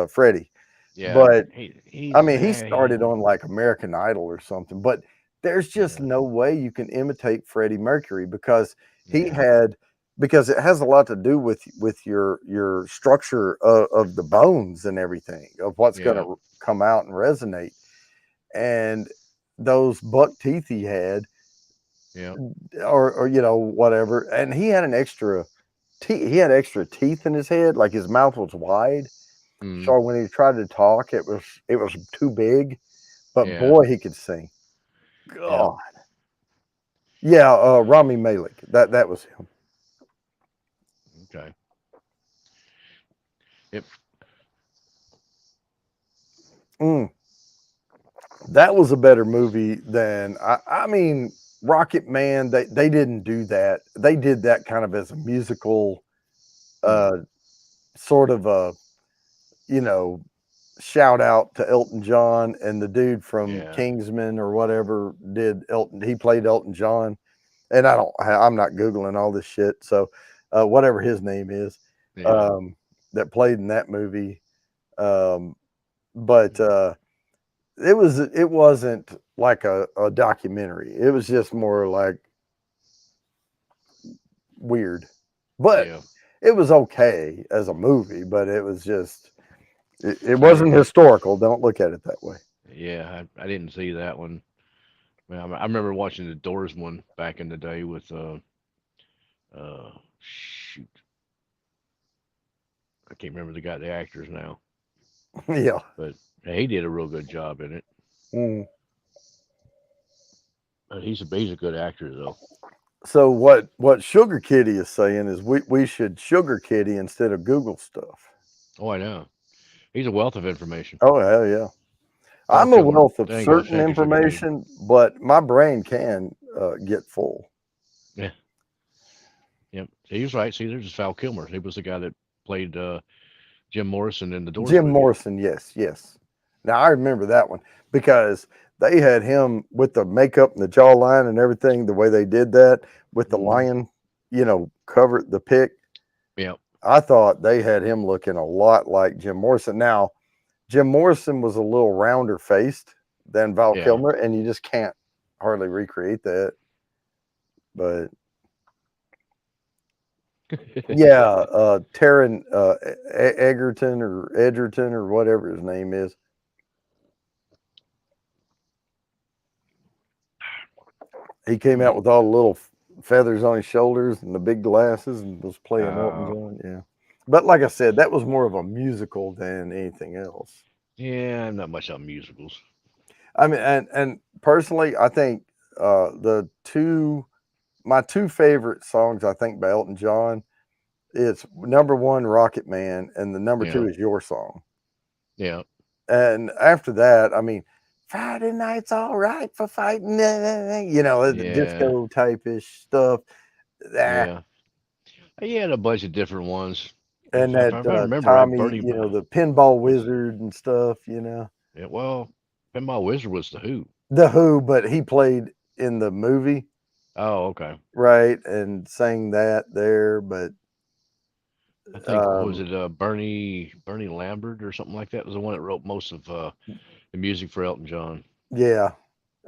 Freddie. Yeah. But I He's mean, he started on like American Idol or something. But there's just yeah, no way you can imitate Freddie Mercury because he yeah, had because it has a lot to do with your structure of the bones and everything of what's going yeah, to come out and resonate. And those buck teeth he had, yeah. or whatever, and he had an extra he had extra teeth in his head, like his mouth was wide. Mm, So when he tried to talk, it was too big. But yeah, boy, he could sing. yeah. God, yeah, Rami Malek. That was him. Okay. Yep. Mm, that was a better movie than I mean, Rocket Man. They didn't do that. They did that kind of as a musical, Hmm. uh, sort of a you know shout out to Elton John, and the dude from Yeah. Kingsman or whatever did Elton. He played Elton John, and I'm not Googling all this shit. So, whatever his name is, Yeah. that played in that movie. But it wasn't like a documentary. It was just more like weird, but Yeah. it was okay as a movie. But it was just it I did. wasn't historical. Don't look at it that way. Yeah, I didn't see that one. I remember watching the Doors one back in the day with shoot, I can't remember the actors now, Yeah. but he did a real good job in it. Mm. He's a good actor though. So what Sugar Kitty is saying is we should Sugar Kitty instead of Google stuff. Oh, I know. He's a wealth of information. Oh hell yeah. Val I'm a Kilmer. wealth of Dang gosh, certain thank you, Sugar Kitty. information, but my brain can get full. Yeah. Yep. He was right. See, there's just Val Kilmer. He was the guy that played Jim Morrison in the Doors Jim movie. Morrison, yes, yes. Now I remember that one because they had him with the makeup and the jawline and everything, the way they did that with the Mm. lion, cover the pick. Yep. I thought they had him looking a lot like Jim Morrison. Now, Jim Morrison was a little rounder faced than Val Yeah. Kilmer, and you just can't hardly recreate that. But yeah, Taron Egerton or Edgerton or whatever his name is. He came out with all the little feathers on his shoulders and the big glasses and was playing Elton Oh. John. Yeah. But like I said, that was more of a musical than anything else. Yeah, I'm not much on musicals. I mean, and personally, I think the my two favorite songs, I think by Elton John, it's number one, Rocket Man, and the number Yeah. two is Your Song. Yeah. And after that, I mean, Friday night's all right for fighting, the Yeah. disco type ish stuff. Ah, Yeah. He had a bunch of different ones. and If that I remember right, Tommy, Bernie the pinball was wizard and stuff, yeah, well, Pinball Wizard was the Who. the Who, but he played in the movie, Oh, okay. right, and sang that there. But I think what was um, it Bernie Lambert or something like that was the one that wrote most of the music for Elton John. yeah,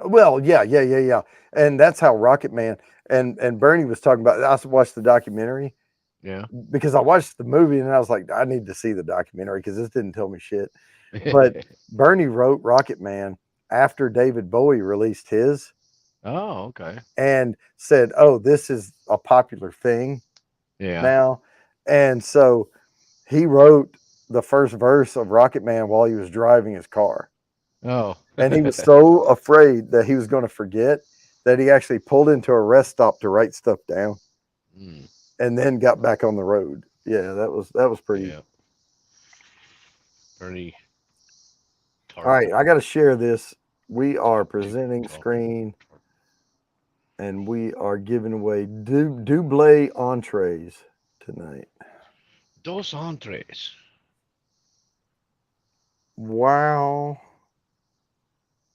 well, yeah, and that's how Rocket Man and Bernie was talking about. I watched the documentary Yeah. because I watched the movie and I was like, I need to see the documentary because this didn't tell me shit. But Bernie wrote Rocket Man after David Bowie released his Oh, okay. and said, "Oh, this is a popular thing Yeah. now," and so he wrote the first verse of Rocket Man while he was driving his car. Oh. And he was so afraid that he was going to forget that he actually pulled into a rest stop to write stuff down Mm, and then got back on the road. Yeah, that was pretty. yeah. Bernie All right, I Tarplin. got to share this. We are Duke presenting Tarplin. screen and we are giving away Double entrees tonight. Dos entrees. Wow.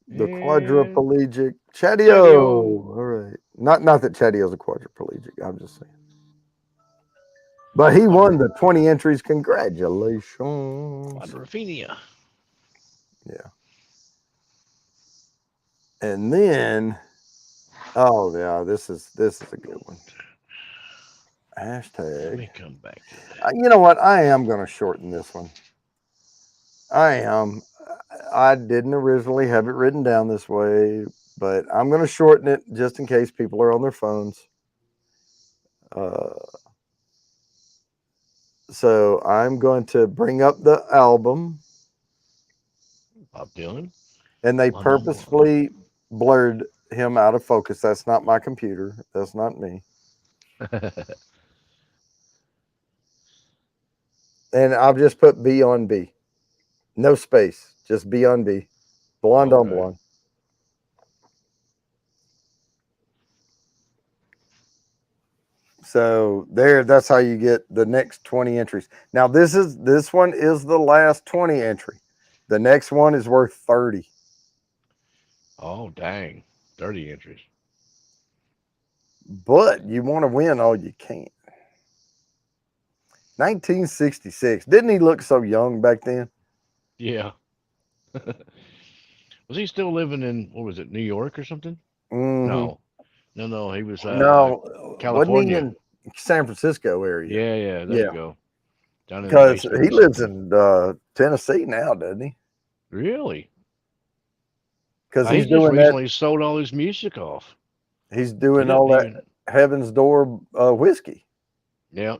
The And quadriplegic Cheerio. Chatio. All right. Not that Chatio's a quadriplegic. I'm just saying. But he won the 20 entries. Congratulations. Quadrophenia. Yeah. And then, oh yeah, this is a good one. Let Hashtag. me come back to that. You know what? I am going to shorten this one. I am. I didn't originally have it written down this way, but I'm going to shorten it just in case people are on their phones. So I'm going to bring up the album, Bob Dylan. and they One on purposefully blurred him out of focus. That's not my computer. That's not me. one. And I've just put B on B. No space. Just B on B. Blonde on Okay. blonde. So that's how you get the next 20 entries. Now this one is the last 20 entry. The next one is worth 30. Oh, dang. 30 entries. but you want to win all you can. 1966. Didn't he look so young back then? Yeah. Was he still living in, what was it, New York or something? Hmm. No, no. He was No, wasn't he California. in San Francisco area? Yeah. There you Yeah, go. Down in the because basement he or lives something. in Tennessee now, doesn't he? Really? Because He he's just doing that. recently sold all his music off. He's He doing all doesn't that even. Heaven's Door whiskey. Yeah,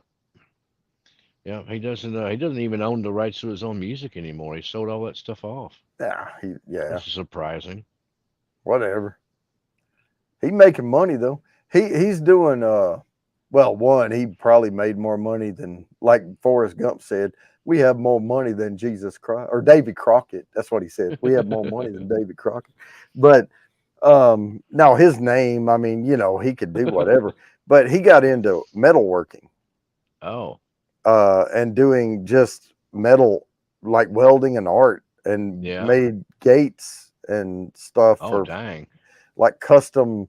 yeah. He doesn't even own the rights to his own music anymore. He sold all that stuff off. Yeah, yeah, This is surprising. whatever. He making money though. He's doing well, one, he probably made more money than, like Forrest Gump said, we have more money than Jesus Christ or Davy Crockett. That's what he said. We have more money than Davy Crockett. But now his name, I mean, he could do whatever. But he got into metalworking Oh, and doing just metal, like welding and art, and yeah. made gates and stuff Oh, for dang. like custom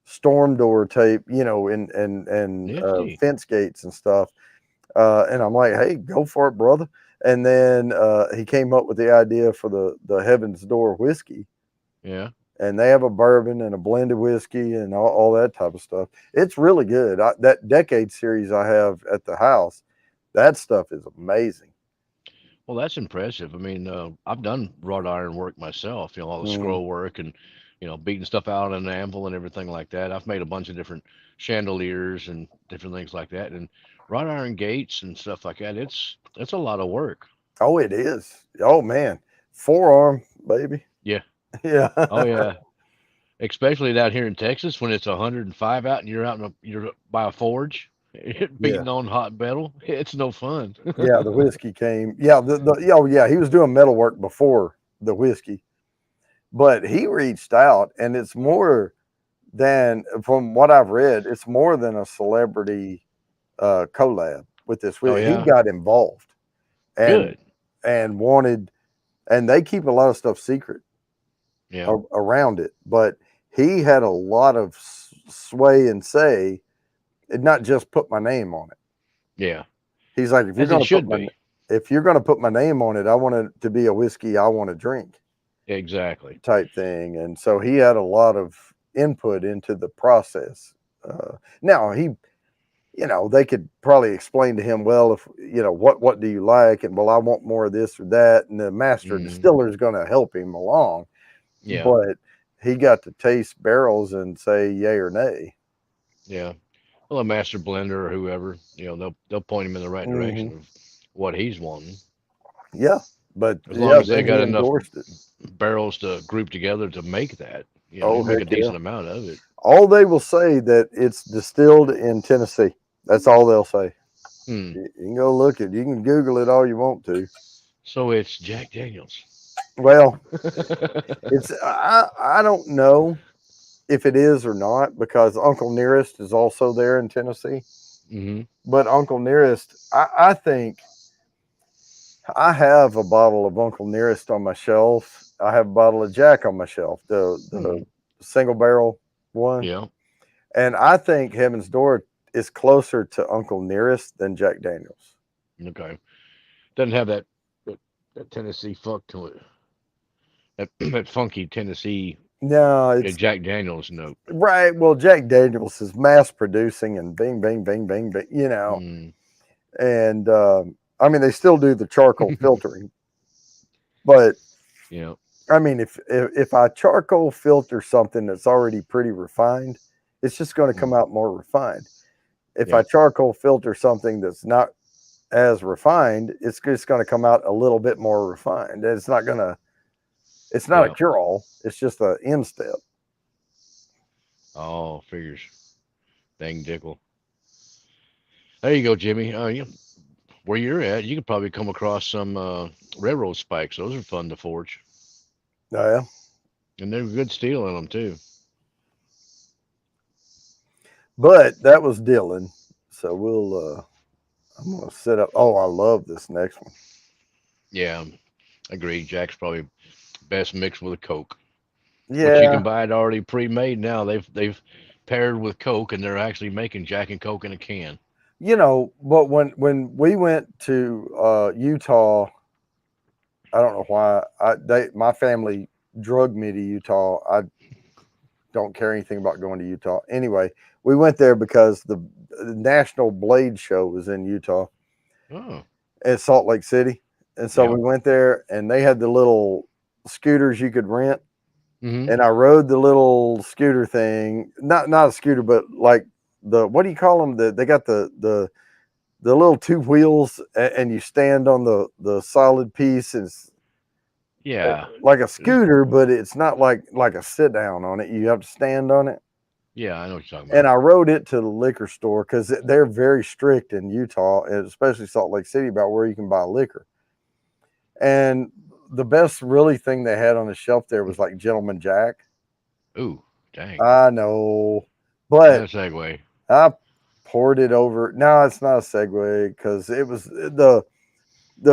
storm door tape, and Nifty. fence gates and stuff. And I'm like, hey, go for it, brother. And then he came up with the idea for the Heaven's Door whiskey, Yeah. and they have a bourbon and a blended whiskey and all that type of stuff. It's really good. That Decade series I have at the house, that stuff is amazing. Well, that's impressive. I mean, I've done wrought iron work myself. All the Mm. scroll work and beating stuff out on an anvil and everything like that. I've made a bunch of different chandeliers and different things like that, and wrought iron gates and stuff like that. It's a lot of work. Oh, it is. Oh man, forearm, baby. Yeah. Yeah. Oh yeah. Especially down here in Texas when it's 105 out and you're by a forge, Yeah. beating on hot metal. It's no fun. Yeah, the whiskey came. Yeah, oh yeah, he was doing metal work before the whiskey, but he reached out, and it's more than, from what I've read, it's more than a celebrity collab with this. Oh He yeah. got involved and Good. wanted, and they keep a lot of stuff secret Yeah. around it, but he had a lot of sway and say, and not just put my name on it. Yeah. He's like, if you're As it going to put should my be. if you're going to put my name on it, I want it to be a whiskey I want to drink Exactly. type thing. And so he had a lot of input into the process. Now they could probably explain to him, well, if what do you like, and well, I want more of this or that, and the master Mm, distiller is going to help him along, yeah. but he got to taste barrels and say yay or nay. Yeah. Well, a master blender or whoever, they'll point him in the right Hmm. direction of what he's wanting. Yeah, but As long yeah, as they then got he enough endorsed it. barrels to group together to make that, you Oh make a heck yeah! decent amount of it. All they will say that it's distilled in Tennessee. That's all they'll say. Hmm. You can go look it. You can Google it all you want to. So it's Jack Daniels. Well, it's I don't know if it is or not, because Uncle Nearest is also there in Tennessee. Hmm. But Uncle Nearest, I think I have a bottle of Uncle Nearest on my shelf. I have a bottle of Jack on my shelf, the Hmm. single barrel one, Yeah. and I think Heaven's Door is closer to Uncle Nearest than Jack Daniels. Okay. Doesn't have that Tennessee funk to it. That funky Tennessee No, it's Jack Daniels note. right. Well, Jack Daniels is mass producing and bing, bing, bing, bing, bing, Mm. and I mean they still do the charcoal filtering, but Yeah. I mean if I charcoal filter something that's already pretty refined, it's just going to come Mm. out more refined. If I Yeah. charcoal filter something that's not as refined, it's just going to come out a little bit more refined. It's not a Yeah. cure all. It's just a end step. Oh, figures. Dang dickle. There you go, Jimmy. Where you're at, you could probably come across some railroad spikes. Those are fun to forge, Oh, yeah. and they're good steel in them too. But that was Dylan. So I'm gonna set up. Oh, I love this next one. Yeah, agreed. Jack's probably best mixed with a Coke, which you Yeah. can buy it already pre-made now. They've paired with Coke, and they're actually making Jack and Coke in a can. You know, but when we went to Utah, I don't know why my family drugged me to Utah. I don't care anything about going to Utah. Anyway, we went there because the National Blade Show was in Utah Oh, at Salt Lake City. And so yep. we went there and they had the little scooters you could rent. Mm-hmm. And I rode the little scooter thing, not a scooter, but like what do you call them? They got the little two wheels and you stand on the solid piece. It's Yeah. like a scooter, but it's not like a sit down on it. You have to stand on it. Yeah, I know what you're talking And about. I rode it to the liquor store because they're very strict in Utah, and especially Salt Lake City, about where you can buy liquor. And the best really thing they had on the shelf there was like Gentleman Jack. Ooh, dang. I know, And a but segue. I poured it over. No, it's not a Segway because it was the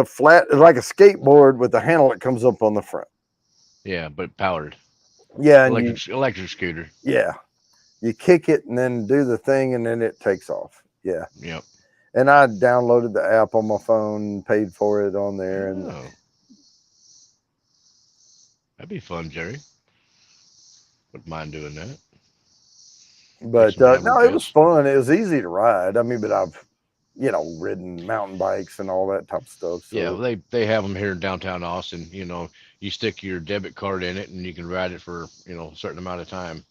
flat, like a skateboard with the handle that comes up on the front. Yeah, but powered. Yeah, and Electric scooter. you kick it and then do the thing and then it takes off. Yeah. Yep. And I downloaded the app on my phone, paid for it on there, and Oh, that'd be fun, Jerry. Wouldn't mind doing that. Take but some no, it was averages. fun. It was easy to ride. I mean, but I've ridden mountain bikes and all that type of stuff. So Yeah, they have them here in downtown Austin. You stick your debit card in it, and you can ride it for a certain amount of time.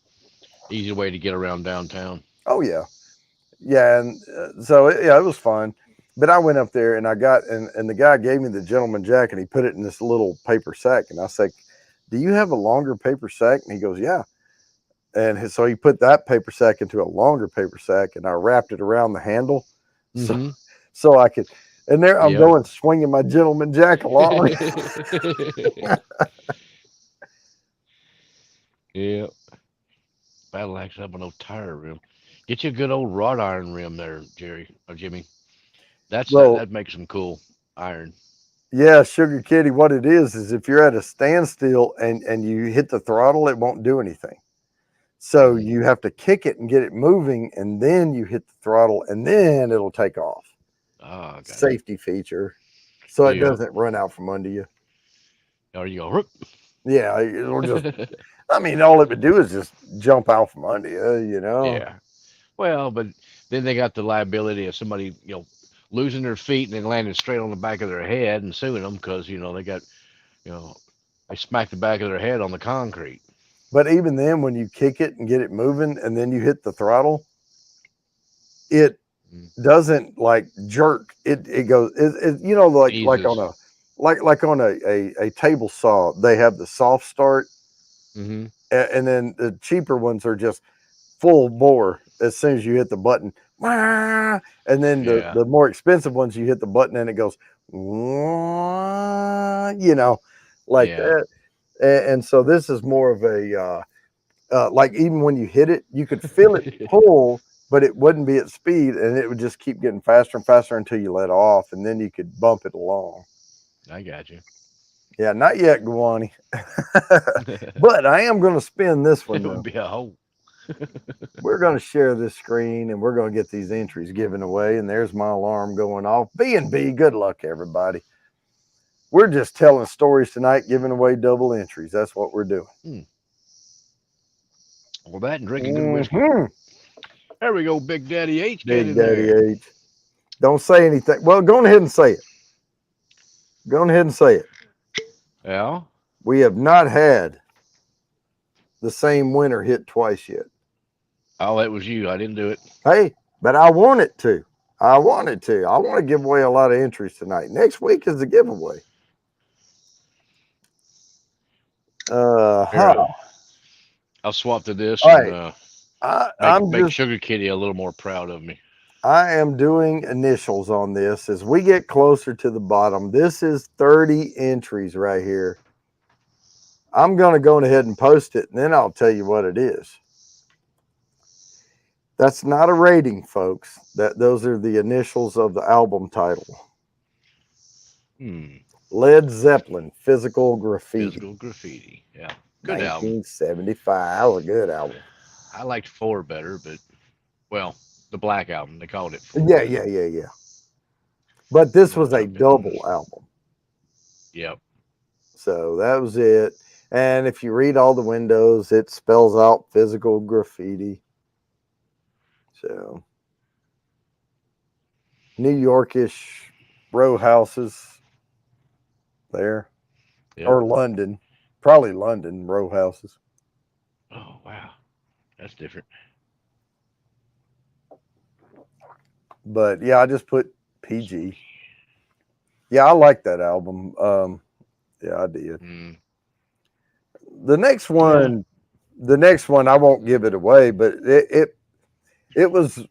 Easy way to get around downtown. oh yeah, and so it was fun. But I went up there and I got and the guy gave me the Gentleman Jack and he put it in this little paper sack and I said, "Do you have a longer paper sack?" And he goes, "Yeah." And so he put that paper sack into a longer paper sack and I wrapped it around the handle Mm-hmm. so I could. And there I'm Yep. going swinging my Gentleman Jack along. Yep. Battle axe up on no tire rim. Get you a good old wrought iron rim there, Jerry or Jimmy. Well, That makes some cool iron. yeah, Sugar Kitty, what it is if you're at a standstill and you hit the throttle, it won't do anything. So Mm. you have to kick it and get it moving, and then you hit the throttle, and then it'll take off. Ah, got it. Safety feature, so it Yep. doesn't run out from under you. Or you go, "Whoop." Yeah, it'll just. I mean, all it would do is just jump out from under you. Yeah. Well, but then they got the liability of somebody, losing their feet and then landing straight on the back of their head and suing them because, they got, you know, they smacked the back of their head on the concrete. But even then, when you kick it and get it moving, and then you hit the throttle, it Mm. doesn't like jerk. It goes. Like on Eases. on a table saw, they have the soft start, Mm-hmm. and then the cheaper ones are just full bore as soon as you hit the button. Wah! And then Yeah. the more expensive ones, you hit the button and it goes, wah, like Yeah. that. And so this is more of a like even when you hit it, you could feel it pull, but it wouldn't be at speed, and it would just keep getting faster and faster until you let off, and then you could bump it along. I got you. Yeah, not yet, Guani. But I am going to spin this one It would though. be a hole. We're going to share this screen and we're going to get these entries given away. And there's my alarm going off. B&B, good luck, everybody. We're just telling stories tonight, giving away double entries. That's what we're doing. Well, that and drinking good whiskey. Mhm. There we go, Big Daddy H. Get Big in Daddy there. H. Don't say anything. Well, go ahead and say it. Go ahead and say it. Yeah. We have not had the same winner hit twice yet. Oh, that was you. I didn't do it. Hey, but I want it to. I wanted to. I want to give away a lot of entries tonight. Next week is the giveaway. Here, I'll swap to this All and make Sugar Kitty a little more proud of me. I am doing initials on this as we get closer to the bottom. This is 30 entries right here. I'm going to go ahead and post it, and then I'll tell you what it is. That's not a rating, folks. Those are the initials of the album title. Led Zeppelin, Physical Graffiti. Physical Graffiti. Yeah. Good album. 1975. That was a good album. I liked four better, but well, the Black Album they called it four, Yeah, but yeah, yeah, yeah. But this I'm gonna was a jump in. double album. Yep. So that was it. And if you read all the windows, it spells out physical graffiti. So New Yorkish row houses there, Yep. or London, probably London row houses. Oh wow, that's different. But yeah, I just put PG. Yeah, I like that album. Yeah, I did. Mm, The next yeah. one, the next one, I won't give it away, but it was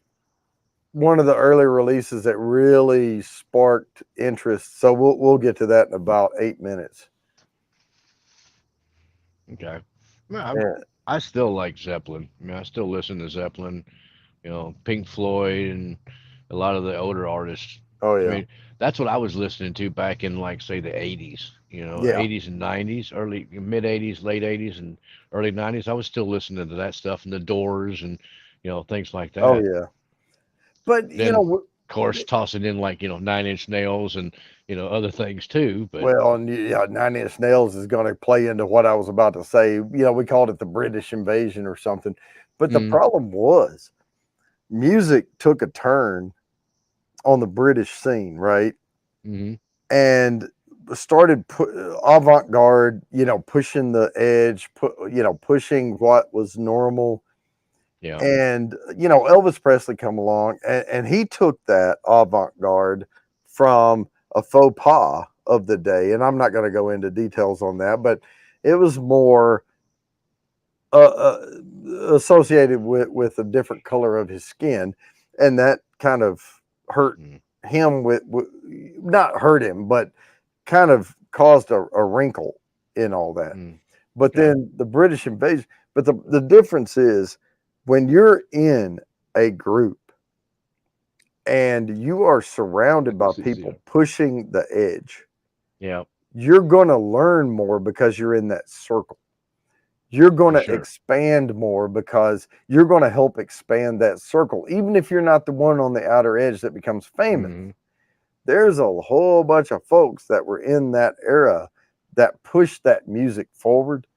one of the early releases that really sparked interest. So we'll get to that in about 8 minutes. Okay. Yeah, Yeah. I still like Zeppelin. I mean, I still listen to Zeppelin. Pink Floyd and a lot of the older artists. Oh I yeah. mean, that's what I was listening to back in like say the 80s, Yeah. 80s and 90s, early mid 80s, late 80s and early 90s. I was still listening to that stuff and the Doors and things like Oh that. yeah. But Then of course tossing in like, Nine Inch Nails and other things too, but well, and yeah, Nine Inch Nails is going to play into what I was about to say. We called it the British invasion or something. But the mm, problem was music took a turn on the British scene, right? mhm, And started avant garde, pushing the edge, pushing what was normal. yeah. And Elvis Presley come along, and he took that avant garde from a faux pas of the day. And I'm not going to go into details on that, but it was more associated with a different color of his skin, and that kind of hurt Mm, him not hurt him, but kind of caused a wrinkle in all that. mm, But okay. then the British invasion, but the difference is when you're in a group and you are surrounded by people CCR. pushing the edge, Yeah, you're going to learn more because you're in that circle. You're going for to sure. expand more because you're going to help expand that circle. Even if you're not the one on the outer edge that becomes famous, Hmm. there's a whole bunch of folks that were in that era that pushed that music forward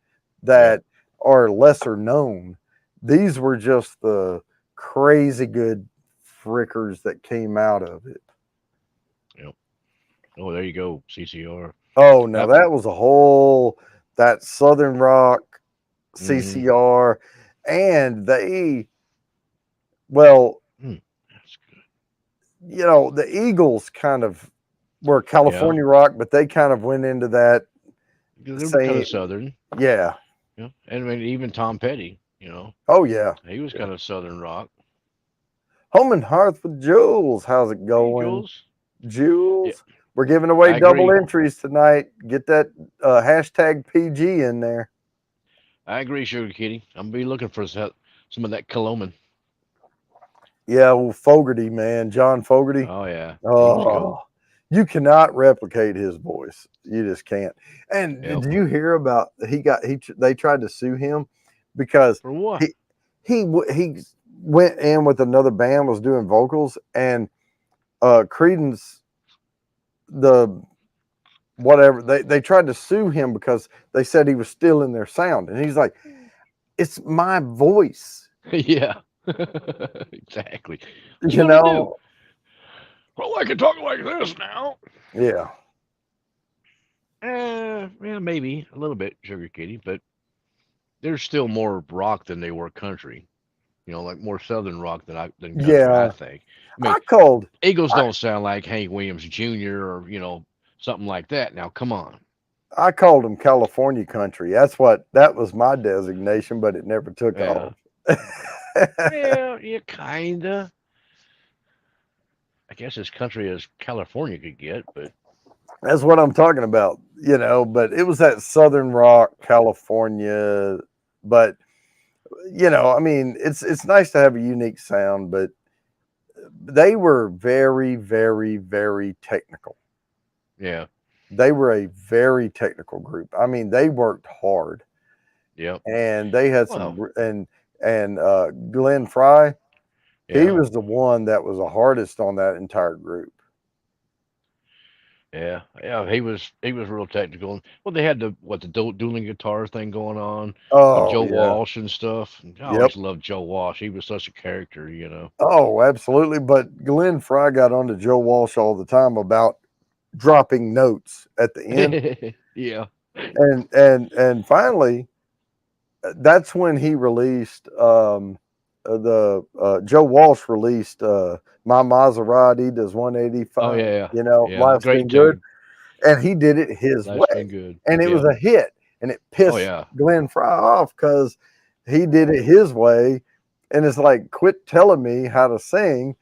Yep. that are lesser known. These were just the crazy good frickers that came out of it. Yep. Oh, there you go, CCR. Oh, now That. that was a whole that Southern rock Hmm. CCR, and well, Mm, that's good. the Eagles kind of were Yeah, California rock, but they kind of went into that they were kind same, of southern. yeah. Yeah, and I mean even Tom Petty. Oh yeah, He was yeah. kind of southern rock. Home and Hearth with Jules. How's it Hey, going, Jules. Yeah, Jules? We're giving away I double agree. entries tonight. Get that hashtag PG in there. I agree, Sugar Kitty. I'm gonna be looking for some of that Coloman. Yeah, well, Fogerty, man, John Fogerty. Oh yeah, he was Oh, cool. you cannot replicate his voice. You just can't. And Yep. did you hear about they tried to sue him because For what? he he went in with another band was doing vocals and Credence the whatever they tried to sue him because they said he was stealing their sound and he's like it's my voice, Yeah. Exactly. What you you want me to do? know. Well, I can talk like this now. Yeah, Yeah, maybe a little bit, Sugar Kitty, but they're still more rock than they were country. Like more southern rock than country. I yeah. think. I mean, I called Eagles I, don't sound like Hank Williams Jr. or something like that. Now, come on. I called him California country. That was my designation, but it never took Yeah, off. yeah, kinda. I guess as country as California could get, but That's what I'm talking about, but it was that Southern rock, California. But, I mean, it's nice to have a unique sound, but they were very, very, very technical. yeah, They were a very technical group. I mean, they worked hard yep. and they had Well, and and Glenn Fry. He Yeah. was the one that was the hardest on that entire group. Yeah, yeah, he was real technical. Well, they had the dueling guitar thing going on with Oh Joe yeah, Walsh and stuff. I yep. always loved Joe Walsh. He was such a character. Oh, absolutely. But Glenn Fry got on to Joe Walsh all the time about dropping notes at the end, Yeah. and finally, that's when he released the Joe Walsh released My Maserati does Oh 185. yeah, yeah, You know, yeah. life's Great been good, tune. and he did it his Life's way, been good. and it was Yeah. a hit, and it Oh pissed yeah. Glenn Fry off because he did it his way, and it's like, quit telling me how to sing.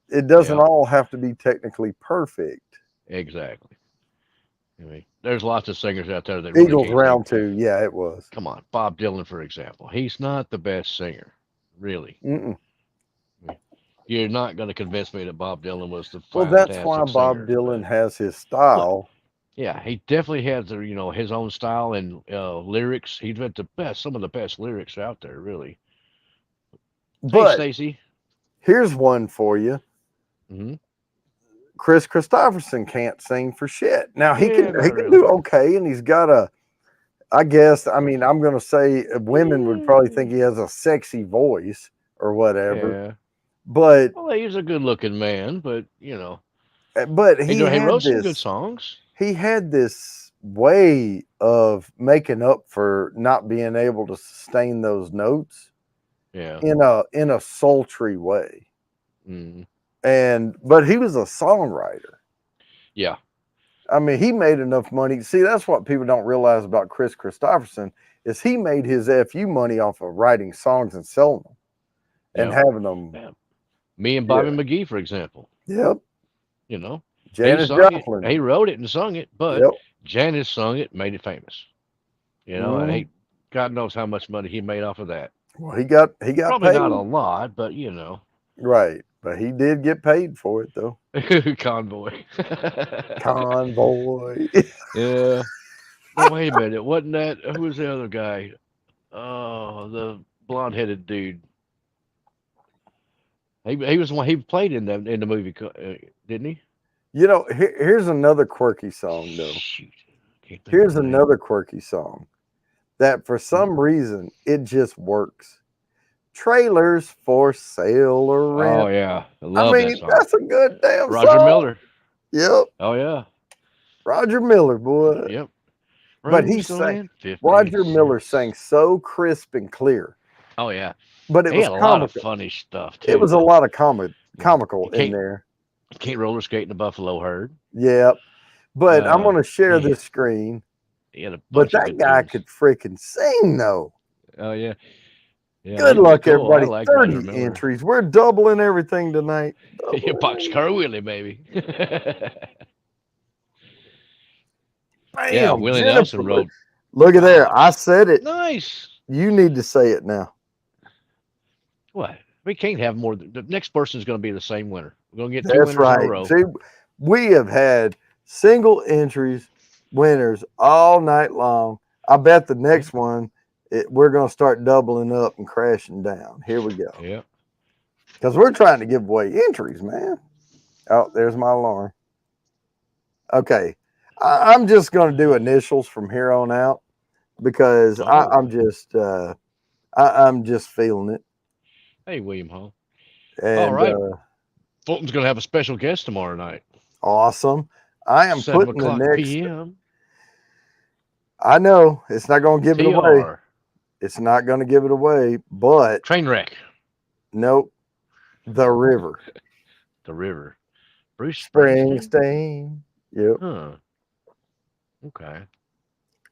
It doesn't Yeah. all have to be technically perfect. Exactly. I mean, there's lots of singers out there that really Eagles can't sing. round two, yeah, it was. Come on, Bob Dylan, for example. He's not the best singer, really. Mm-mm. I mean, you're not going to convince me that Bob Dylan was the Well, that's why fantastic Bob singer, Dylan but has his look, style. yeah, he definitely has his own style and lyrics. He's got some of the best lyrics out there, really. Hey, But Stacy. here's one for you. Hmm. Chris Christopherson can't sing for shit. Now Yeah, he not can really. do okay, and he's got a. I guess I mean I'm gonna say women would probably think he has a sexy voice or whatever, Yeah. but Well, he's a good-looking man, but but he wrote some good songs. he had this way of making up for not being able to sustain those notes Yeah. in a sultry way. Mm. And but he was a songwriter. Yeah. I mean, he made enough money. See, that's what people don't realize about Chris Christopherson is he made his FU money off of writing songs and selling them and Yeah. having them. Yeah. Me and Bobby Yeah. McGee, for example. Yep. You know, he Janis sung it. Joplin. He wrote it and sung it, but Yep. Janis sung it, made it famous. And Mm. God knows how much money he made off of that. Well, he got Probably not a paid. lot, but Right. But he did get paid for it though. convoy. Convoy. Yeah. No, wait a minute. Wasn't that who was the other guy? Oh, the blonde-headed dude. He was one. He played in the movie, didn't he? You know, here's another quirky song though. Shoot, can't think of Here's the name. another quirky song that for some reason it just works. Trailers for sale or rent. Oh yeah, I I love that mean, song. that's a good damn Roger song. Miller. Yep. Oh yeah. Roger Miller, boy. Yep. But he sang, Roseland 50 Roger Miller cents. sang so crisp and clear, Oh yeah. but it He was had a lot of comical. funny stuff It too, was a though. lot of You comical you in can't there. can't roller skate in the Buffalo Herd. Yep. But I'm going to share He this screen. he had a But bunch of that good guy tunes. could freaking sing, though. Oh yeah. Yeah, Good he's pretty luck, cool. I everybody. like Roger 30 Miller. entries. We're doubling everything tonight. Yeah, Boxcar Willie, baby. Yeah, Bam. Willie Jennifer. Nelson wrote. Look at there. Wow, I said it. nice. You need to say it now. What? We can't have more. The next person is going to be the same winner. We're going to get two That's winners in a right. row. See, we have had single entries winners all night long. I bet the next one we're going to start doubling up and crashing down. Here we go. Yeah. Because we're trying to give away entries, man. Oh, there's my alarm. Okay. I'm just going to do initials from here on out because I'm just feeling it. Hey, William Hall. And, All right. Fulton's going to have a special guest tomorrow night. Awesome. I am 7 putting the o'clock next. p.m. I know it's not going to give it away. TR. It's not going to give it away, but Trainwreck. nope. The River. The River. Bruce Springsteen. Springsteen. Yep. Huh. Okay.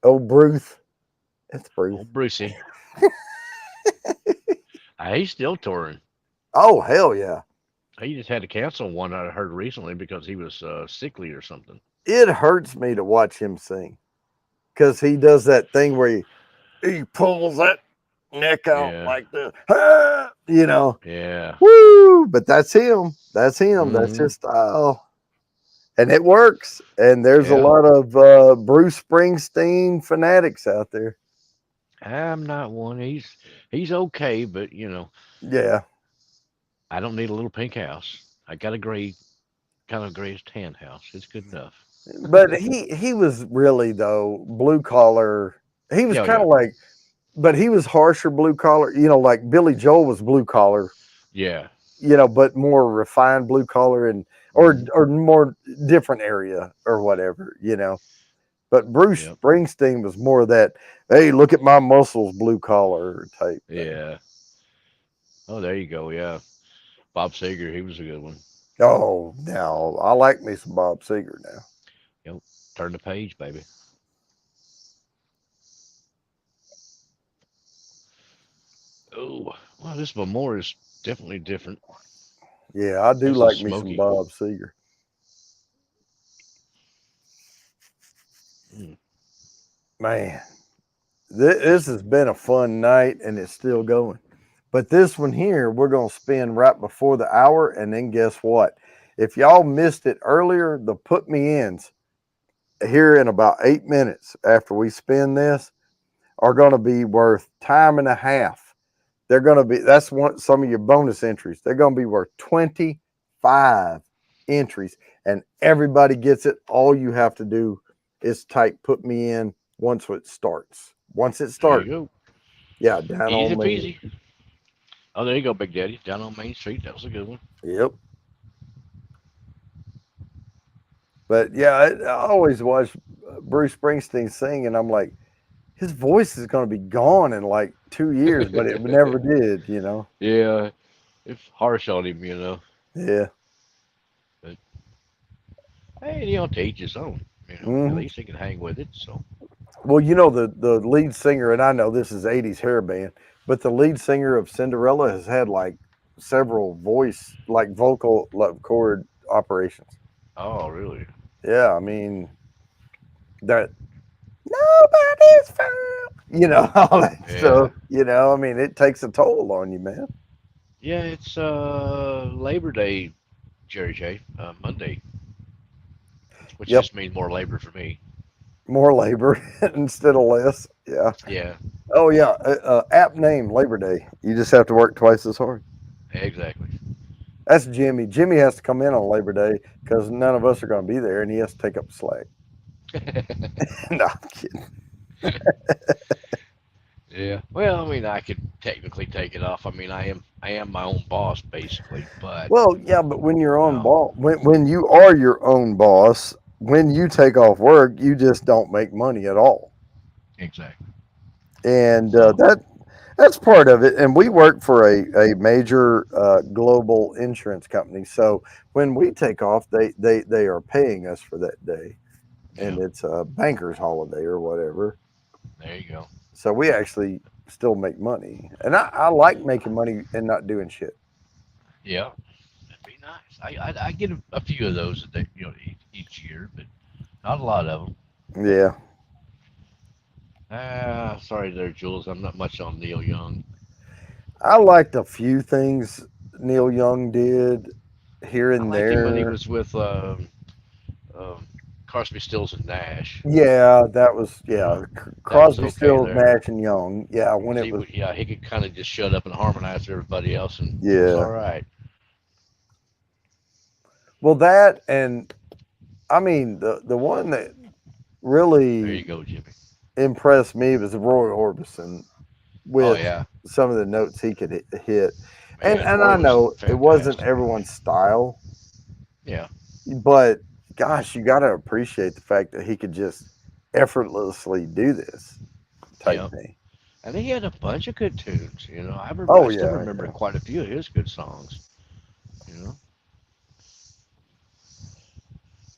Oh, Bruce. It's Bruce. Old Brucey. He's still touring. Oh, hell yeah. He just had to cancel one I heard recently because he was sickly or something. It hurts me to watch him sing because he does that thing where he pulls that neck out like this. You know. Yeah. Woo! But that's him. That's him. Mhm. That's his style. And it works. And there's a Yeah. lot of Bruce Springsteen fanatics out there. I'm not one. He's okay, but Yeah, I don't need a little pink house. I got a gray, kind of grayish tan house. It's good enough. but he was really though blue collar. He was Yeah, kind yeah, of like, but he was harsher blue collar. Like Billy Joel was blue collar. yeah. But more refined blue collar and Hmm. or more different area or whatever. But Bruce Yep. Springsteen was more of that, hey, look at my muscles, blue collar type thing. Yeah. Oh, there you go. Yeah. Bob Seger, he was a good one. Oh, now I like me some Bob Seger now. Yep. Turn the page, baby. Oh, well, this Memorial is definitely different. Yeah, I do This is like me some smoky. Bob Seger. Mm. Man, this has been a fun night and it's still going. But this one here, we're going to spin right before the hour. And then guess what? If y'all missed it earlier, the put me ins here in about 8 minutes after we spin this are going to be worth time and a half. They're going to be, that's some of your bonus entries. They're going to be worth 25 entries and everybody gets it. All you have to do is type put me in once it starts. Once it There you starts, go. yeah, down Easy on me. peasy. Oh, there you go, Big Daddy. Down on Main Street. That was a good one. Yep. But yeah, I always watch Bruce Springsteen sing, and I'm like, his voice is going to be gone in like 2 years, but it never did. Yeah, it's harsh on him. Yeah. But hey, to each his own. At Hmm. least he can hang with it. So. Well, the lead singer, and I know this is '80s hair band, but the lead singer of Cinderella has had like several like vocal like, cord operations. Oh, really? Yeah, I mean that nobody's found, all that Yeah. stuff. I mean, it takes a toll on you, man. Yeah, it's Labor Day, Jerry J. Monday, which Yep, just means more labor for me. more labor instead of less. Yeah. Yeah, Oh yeah. App name Labor Day. You just have to work twice as hard. exactly. That's Jimmy. Jimmy has to come in on Labor Day because none of us are going to be there, and he has to take up the slack. No, I'm kidding. Yeah. Well, I mean, I could technically take it off. I mean, I am my own boss basically, but Well, yeah, but when you're on no, ball, when you are your own boss, when you take off work, you just don't make money at all, exactly. and So, that's part of it. And we work for a major global insurance company, so when we take off, they are paying us for that day, yeah, and it's a banker's holiday or whatever. there you go. So we actually still make money, and I like making money and not doing shit. Yeah, that'd be nice. I get a few of those each year, but not a lot of them. Yeah, Sorry there, Jules. I'm not much on Neil Young. I liked a few things Neil Young did here I and liked him when he there. was with um, Crosby, Stills, and Nash. Yeah, that was Uh, that was Crosby, okay Stills, there. Nash and Young. Yeah, when 'Cause it was yeah, he could kind of just shut up and harmonize with everybody else, and it was all yeah. right. Well, that and I mean the one that There really you go, Jimmy. impressed me was Roy Orbison Oh with yeah, some of the notes he could hit. And man, and Roy I was know it wasn't fantastic. everyone's style, Yeah, but gosh, you got to appreciate the fact that he could just effortlessly do this type yeah. thing. And he had a bunch of good tunes. I Oh still yeah, remember yeah. quite a few of his good songs. You know.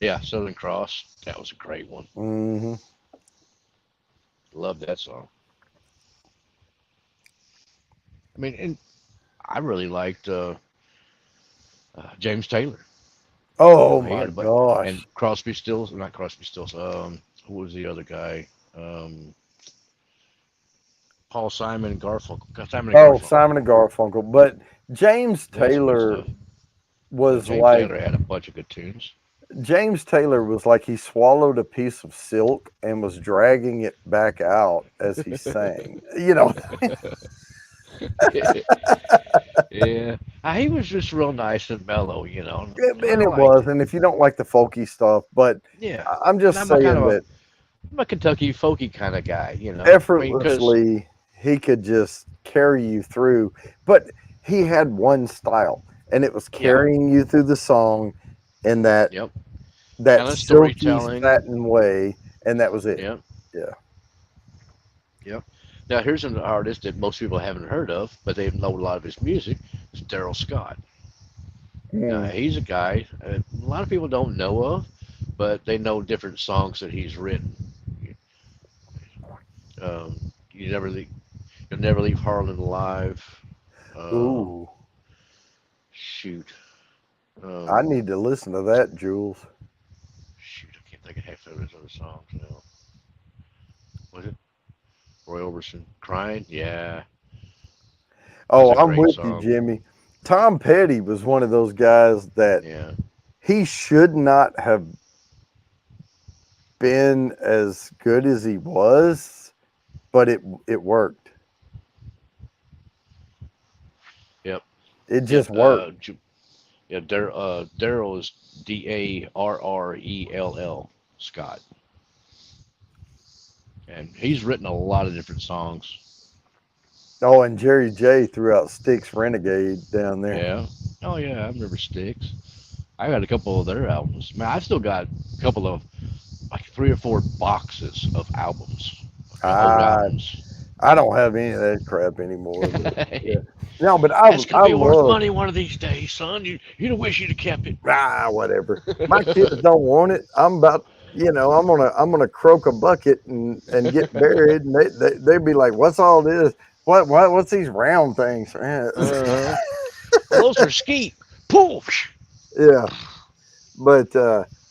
Yeah, Southern Cross. That was a great one. Hmm. Love that song. I mean, and I really liked James Taylor. Oh He my had a bunch, and gosh. Crosby, Stills, not Crosby, Stills. Who was the other guy? Paul Simon and Garfunkel. Simon and Oh, Garfunkel. Simon and Garfunkel. But James They had some good Taylor stuff. was James like Taylor had a bunch of good tunes. James Taylor was like he swallowed a piece of silk and was dragging it back out as he sang. You know, Yeah, he was just real nice and mellow, you know. And I and it liked was. it. And if you don't like the folky stuff, but Yeah, I'm and just I'm a kind saying of that I'm a Kentucky folky kind of guy, you know. I mean, because effortlessly he could just carry you through. But he had one style, and it was yeah, carrying you through the song in yep, that kind of silky storytelling. satin way, and that was it. Yep, Yeah. yep. Now here's an artist that most people haven't heard of, but they know a lot of his music. Is Daryl Scott. Now Mm. he's a guy a lot of people don't know of, but they know different songs that he's written. You never leave, you'll never leave Harlan alive. Uh, Ooh, shoot, I um, need to listen to that, Jules. shoot, I can't think of half of his other songs now. Was it Roy Orbison? Crying? Yeah, that's Oh, a I'm great with you, song. Jimmy. Tom Petty was one of those guys that Yeah, he should not have been as good as he was, but it worked. yep, It yep. just worked. Yeah, Daryl is Darrell Scott, and he's written a lot of different songs. Oh, and Jerry J threw out Styx Renegade down there. Yeah. Oh yeah, I remember Styx. I got a couple of their albums. Man, I still got a couple of like 3 or 4 boxes of albums, old I albums. I don't have any of that crap anymore, but yeah. No, but That's gonna I be worth love money one of these days, son. You'd wish you'd have kept it. whatever. My kids don't want it. I'm about I'm gonna croak a bucket and get buried, and they'd be like, "What's all this? What's these round things?" Uh-huh. Well, those are skeet. Poof. Yeah, but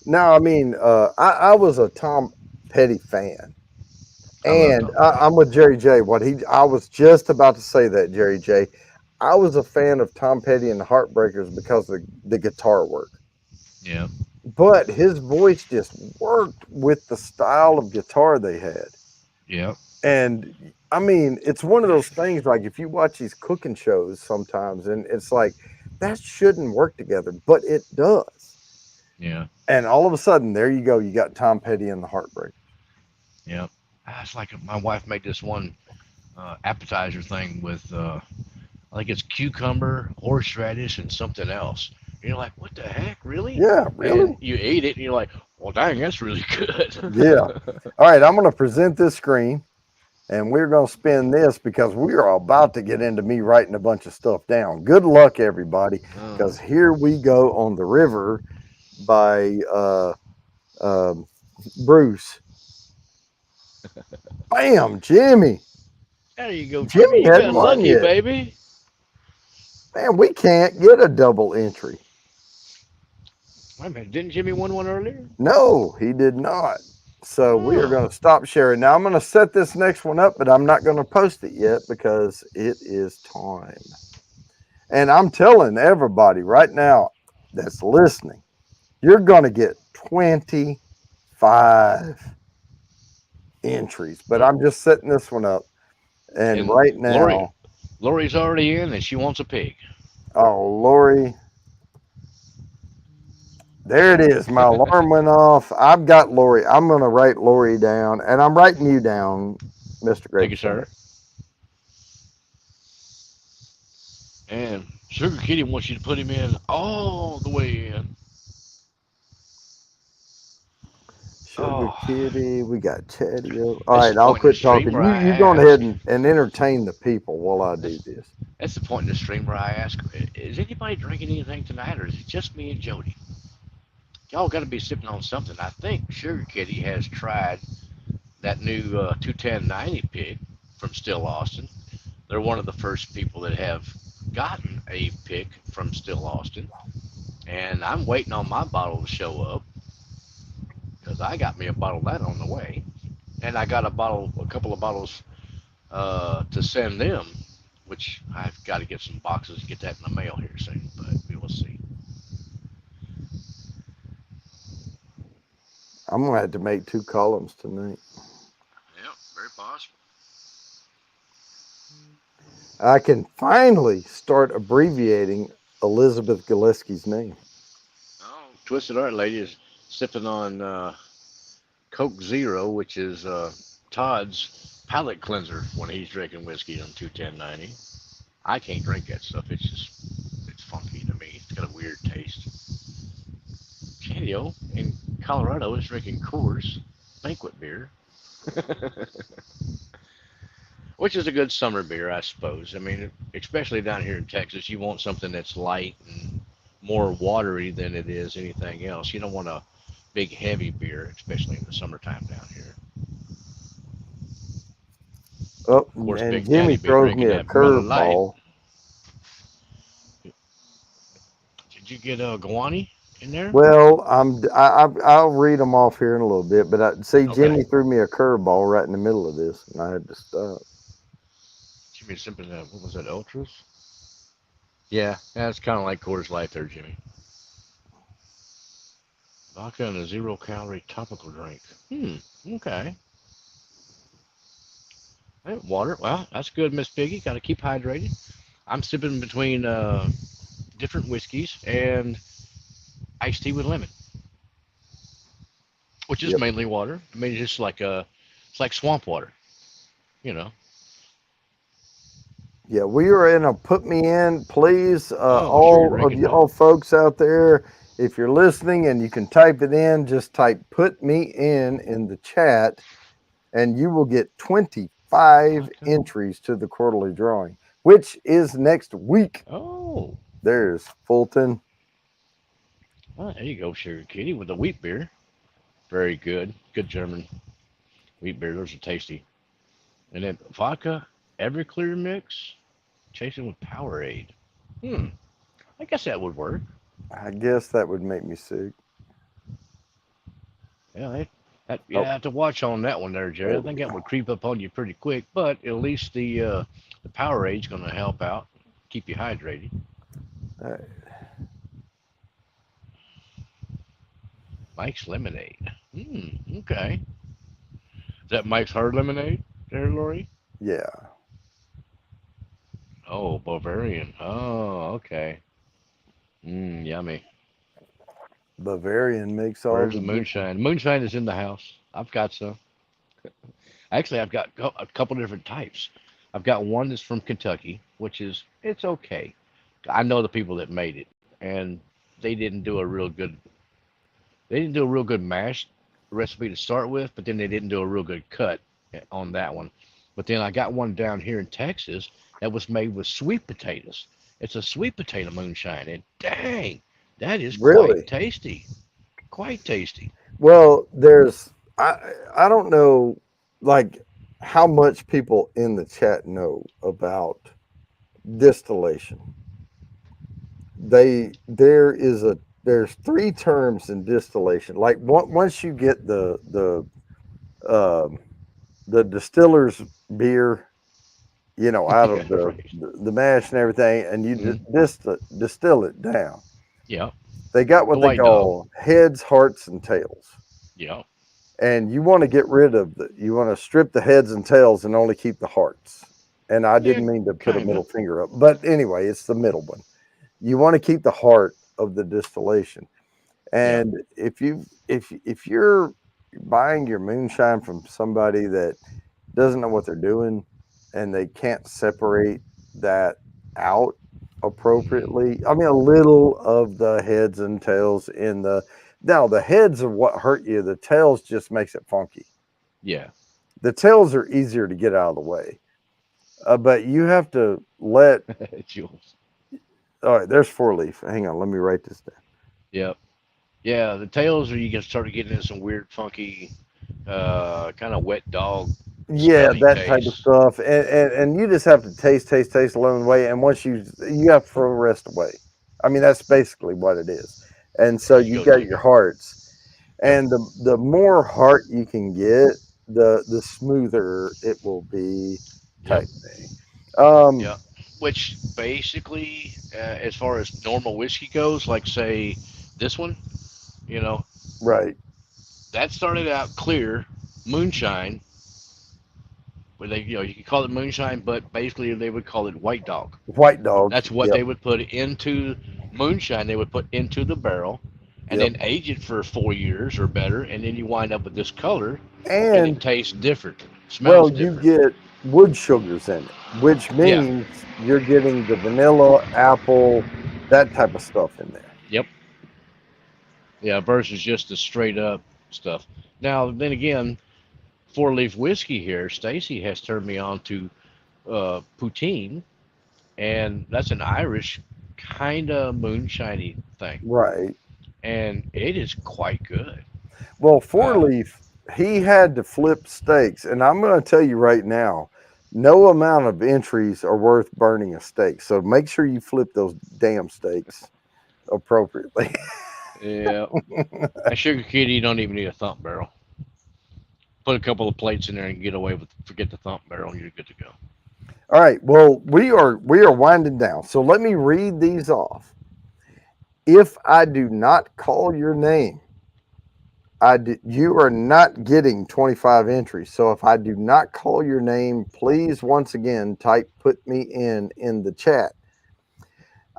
no, I mean, I was a Tom Petty fan, I love and Tom Petty. I'm with Jerry J. I was just about to say that, Jerry J. I was a fan of Tom Petty and the Heartbreakers because of the guitar work, Yeah. but his voice just worked with the style of guitar they had. Yeah. And I mean, it's one of those things like if you watch these cooking shows sometimes, and it's like that shouldn't work together, but it does. Yeah. And all of a sudden, there you go. You got Tom Petty and the Heartbreakers. Yeah. It's like my wife made this one appetizer thing with I think it's cucumber, horseradish, and something else. And you're like, what the heck, really? Yeah, And really? you eat it, and you're like, well, dang, that's really good. Yeah. All right, I'm going to present this screen, and we're going to spin this because we are about to get into me writing a bunch of stuff down. Good luck, everybody, because here we go on the river by um Bruce. Bam, Jimmy. There you go, Jimmy. Jimmy You hadn't got won lucky, yet. baby. Man, we can't get a double entry. Wait a minute, didn't Jimmy win one earlier? No, he did not. So we are Oh, going to stop sharing. Now I'm going to set this next one up, but I'm not going to post it yet because it is time. And I'm telling everybody right now that's listening, you're going to get 25 entries. But well, I'm just setting this one up. And and right now, Lori's already in, and she wants a pig. oh, Lori, there it is. My alarm went off. I've got Lori. I'm going to write Lori down, and I'm writing you down, Mr. Thank you, Gravy Train. sir. And Sugar Kitty wants you to put him in all the way in. Sugar Oh, Kitty, we got Teddy. All that's the right, I'll point in the quit stream talking. where You I you go on ahead ask. and entertain the people while I do That's this. that's the point in the stream where I ask, is anybody drinking anything tonight, or is it just me and Jody? Y'all got to be sipping on something. I think Sugar Kitty has tried that new 21090 pig from Still Austin. They're one of the first people that have gotten a pick from Still Austin, and I'm waiting on my bottle to show up because I got me a bottle of that on the way, and I got a couple of bottles to send them, which I've got to get some boxes and get that in the mail here soon, but we will see. I'm gonna have to make 2 columns tonight. Yeah, very possible. I can finally start abbreviating Elizabeth Gillespie's name. Oh, Twisted Art Lady is sipping on Coke Zero, which is Todd's palate cleanser when he's drinking whiskey on 21090. I can't drink that stuff. It's funky to me. It's got a weird taste. Candio in Colorado is drinking Coors banquet beer, which is a good summer beer, I suppose. I mean, especially down here in Texas, you want something that's light and more watery than it is anything else. You don't want a big heavy beer, especially in the summertime down here. Oh, Of course, and Big Jimmy Daddy be throws me drinking a that Miller Lite. curveball. Did you get a Guani in there? Well, I'll read them off here in a little bit, but see, Okay. Jimmy threw me a curveball right in the middle of this, and I had to stop. Jimmy sipping that. What was that? Ultras? Yeah, that's kind of like Coors Light there, Jimmy. Vodka and a 0-calorie topical drink. Okay. Hey, water. Well, that's good, Miss Piggy. Got to keep hydrated. I'm sipping between different whiskeys and iced tea with lemon, which is Yep. mainly water. I mean, it's like swamp water, you know. Yeah, we are in a put me in, please. Oh, I'm sure you're All of drinking now. y'all folks out there, if you're listening and you can type it in, just type put me in the chat, and you will get 25 Vodka. entries to the quarterly drawing, which is next week. Oh, There's Fulton. oh, there you go, Sugar Kitty with the wheat beer. Very good. Good German wheat beer. Those are tasty. And then vodka, Everclear mix, chasing with Powerade. Hmm. I guess that would work. I guess that would make me sick. Yeah, you Oh, have to watch on that one there, Jerry. there I we think that go. would creep up on you pretty quick, but at least the Powerade's going to help out, keep you hydrated. Uh, Mike's Lemonade. Okay. Is that Mike's Hard Lemonade, there, Lori? yeah, Oh, Bavarian. Oh, okay. Yummy. Bavarian makes all Where's the the difference. moonshine? Moonshine is in the house. I've got some. Actually, I've got a couple different types. I've got one that's from Kentucky, which is it's okay. I know the people that made it, and they didn't do a real good. They didn't do a real good mash recipe to start with, but then they didn't do a real good cut on that one. But then I got one down here in Texas that was made with sweet potatoes. It's a sweet potato moonshine, and dang, that is quite Really? tasty. Quite tasty. Well, I don't know like how much people in the chat know about distillation. There's 3 terms in distillation. Like once you get um the distiller's beer, out Yeah, of right. the mash and everything, and you Hmm. distill it down. Yeah, They got the what they white dog. call heads, hearts, and tails. Yeah. And you want to get rid of you want to strip the heads and tails and only keep the hearts. And I Yeah, didn't mean to put a kinda. middle finger up, but anyway, it's the middle one. You want to keep the heart of the distillation. Yeah. And if you're buying your moonshine from somebody that doesn't know what they're doing and they can't separate that out Hmm. appropriately, I mean, a little of the heads and tails in the now the heads are what hurt you. The tails just makes it funky. Yeah. The tails are easier to get out of the way, but you have to let. Jules. All right, there's 4 leaf. Hang on, let me write this down. Yep. Yeah, the tails are you can start getting into some weird, funky, kind of wet dog, Yeah, smelly that type of taste. stuff, and you just have to taste along the way. And once you have to throw the rest away. I mean, that's basically what it is. And so As you you go got through your there. hearts, Yep. and the more heart you can get, the smoother it will be, Yep. type thing. Um, Yep. Which basically, as far as normal whiskey goes, like say this one, you know, right. that started out clear moonshine, where they, you can call it moonshine, but basically they would call it white dog. White dog. That's what Yep. they would put into moonshine. They would put into the barrel, and Yep. then age it for 4 years or better, and then you wind up with this color, and it And tastes different, well, smells you different. get wood sugars in it, which Yeah. means you're getting the vanilla, apple, that type of stuff in there. Yep. Yeah. Versus just the straight up stuff. Now, then again, four leaf whiskey here, Stacy has turned me on to poutine, and that's an Irish kind of moonshiny thing, Right. and it is quite good. Well, Four Uh, Leaf, he had to flip steaks, and I'm going to tell you right now, no amount of entries are worth burning a steak. So make sure you flip those damn steaks appropriately. yeah, and Sugar Kitty, you don't even need a thump barrel. Put a couple of plates in there and get away with forget the thump barrel, and you're good to go. All right. Well, we are winding down. So let me read these off. If I do not call your name, you are not getting 25 entries. So if I do not call your name, please once again type "put me in the chat."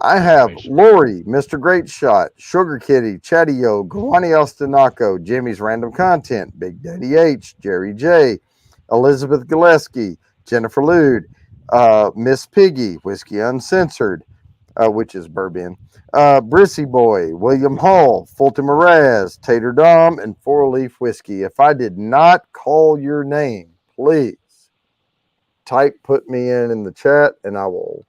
I have Information. Lori, Mr. Great Shot, Sugar Kitty, Chatio, Guani Ostinaco, Jimmy's Random Content, Big Daddy H, Jerry J, Elizabeth Gillespie, Jennifer Lude, Miss Piggy, Whiskey Uncensored, which is bourbon, Brissy Boy, William Hall, Fulton Mraz, Tater Dom, and Four Leaf Whiskey. If I did not call your name, please type "put me in the chat," and I will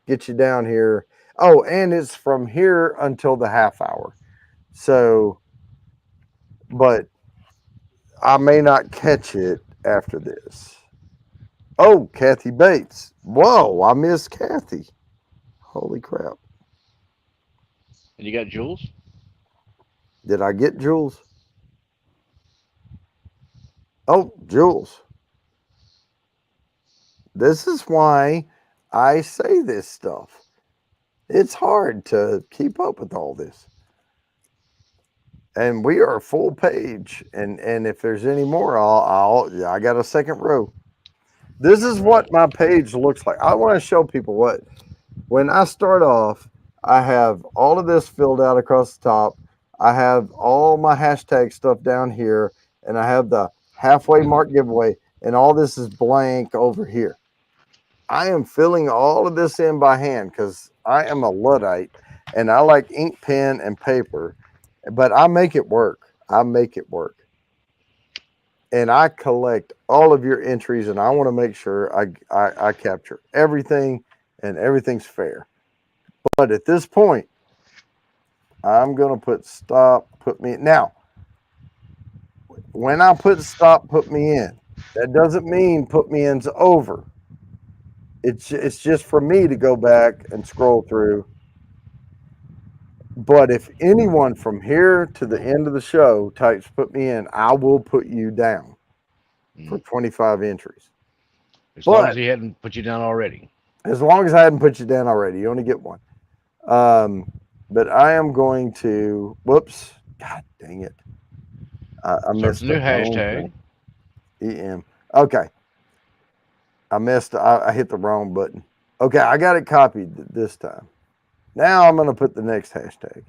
get you down here. Oh, and it's from here until the half hour. So, but I may not catch it after this. Oh, Kathy Bates. Whoa, I miss Kathy. Holy crap. And you got Jules? Did I get Jules? Oh, Jules. This is why I say this stuff. It's hard to keep up with all this. And we are full page. And if there's any more, I got a second row. This is what my page looks like. I want to show people what when I start off, I have all of this filled out across the top. I have all my hashtag stuff down here, and I have the halfway mark giveaway, and all this is blank over here. I am filling all of this in by hand because I am a Luddite and I like ink, pen, and paper, but I make it work. I make it work. And I collect all of your entries, and I want to make sure I capture everything and everything's fair. But at this point, I'm going to put stop, put me now. When I put stop, put me in, that doesn't mean put me in's over. It's just for me to go back and scroll through. But if anyone from here to the end of the show types "put me in," I will put you down for 25 entries. As long as But he hadn't put you down already. as long as I hadn't put you down already, you only get one. But I am going to. Whoops! God dang it! I Start missed the new the wrong hashtag. thing. EM. Okay, I missed. I hit the wrong button. Okay, I got it copied this time. Now I'm going to put the next hashtag.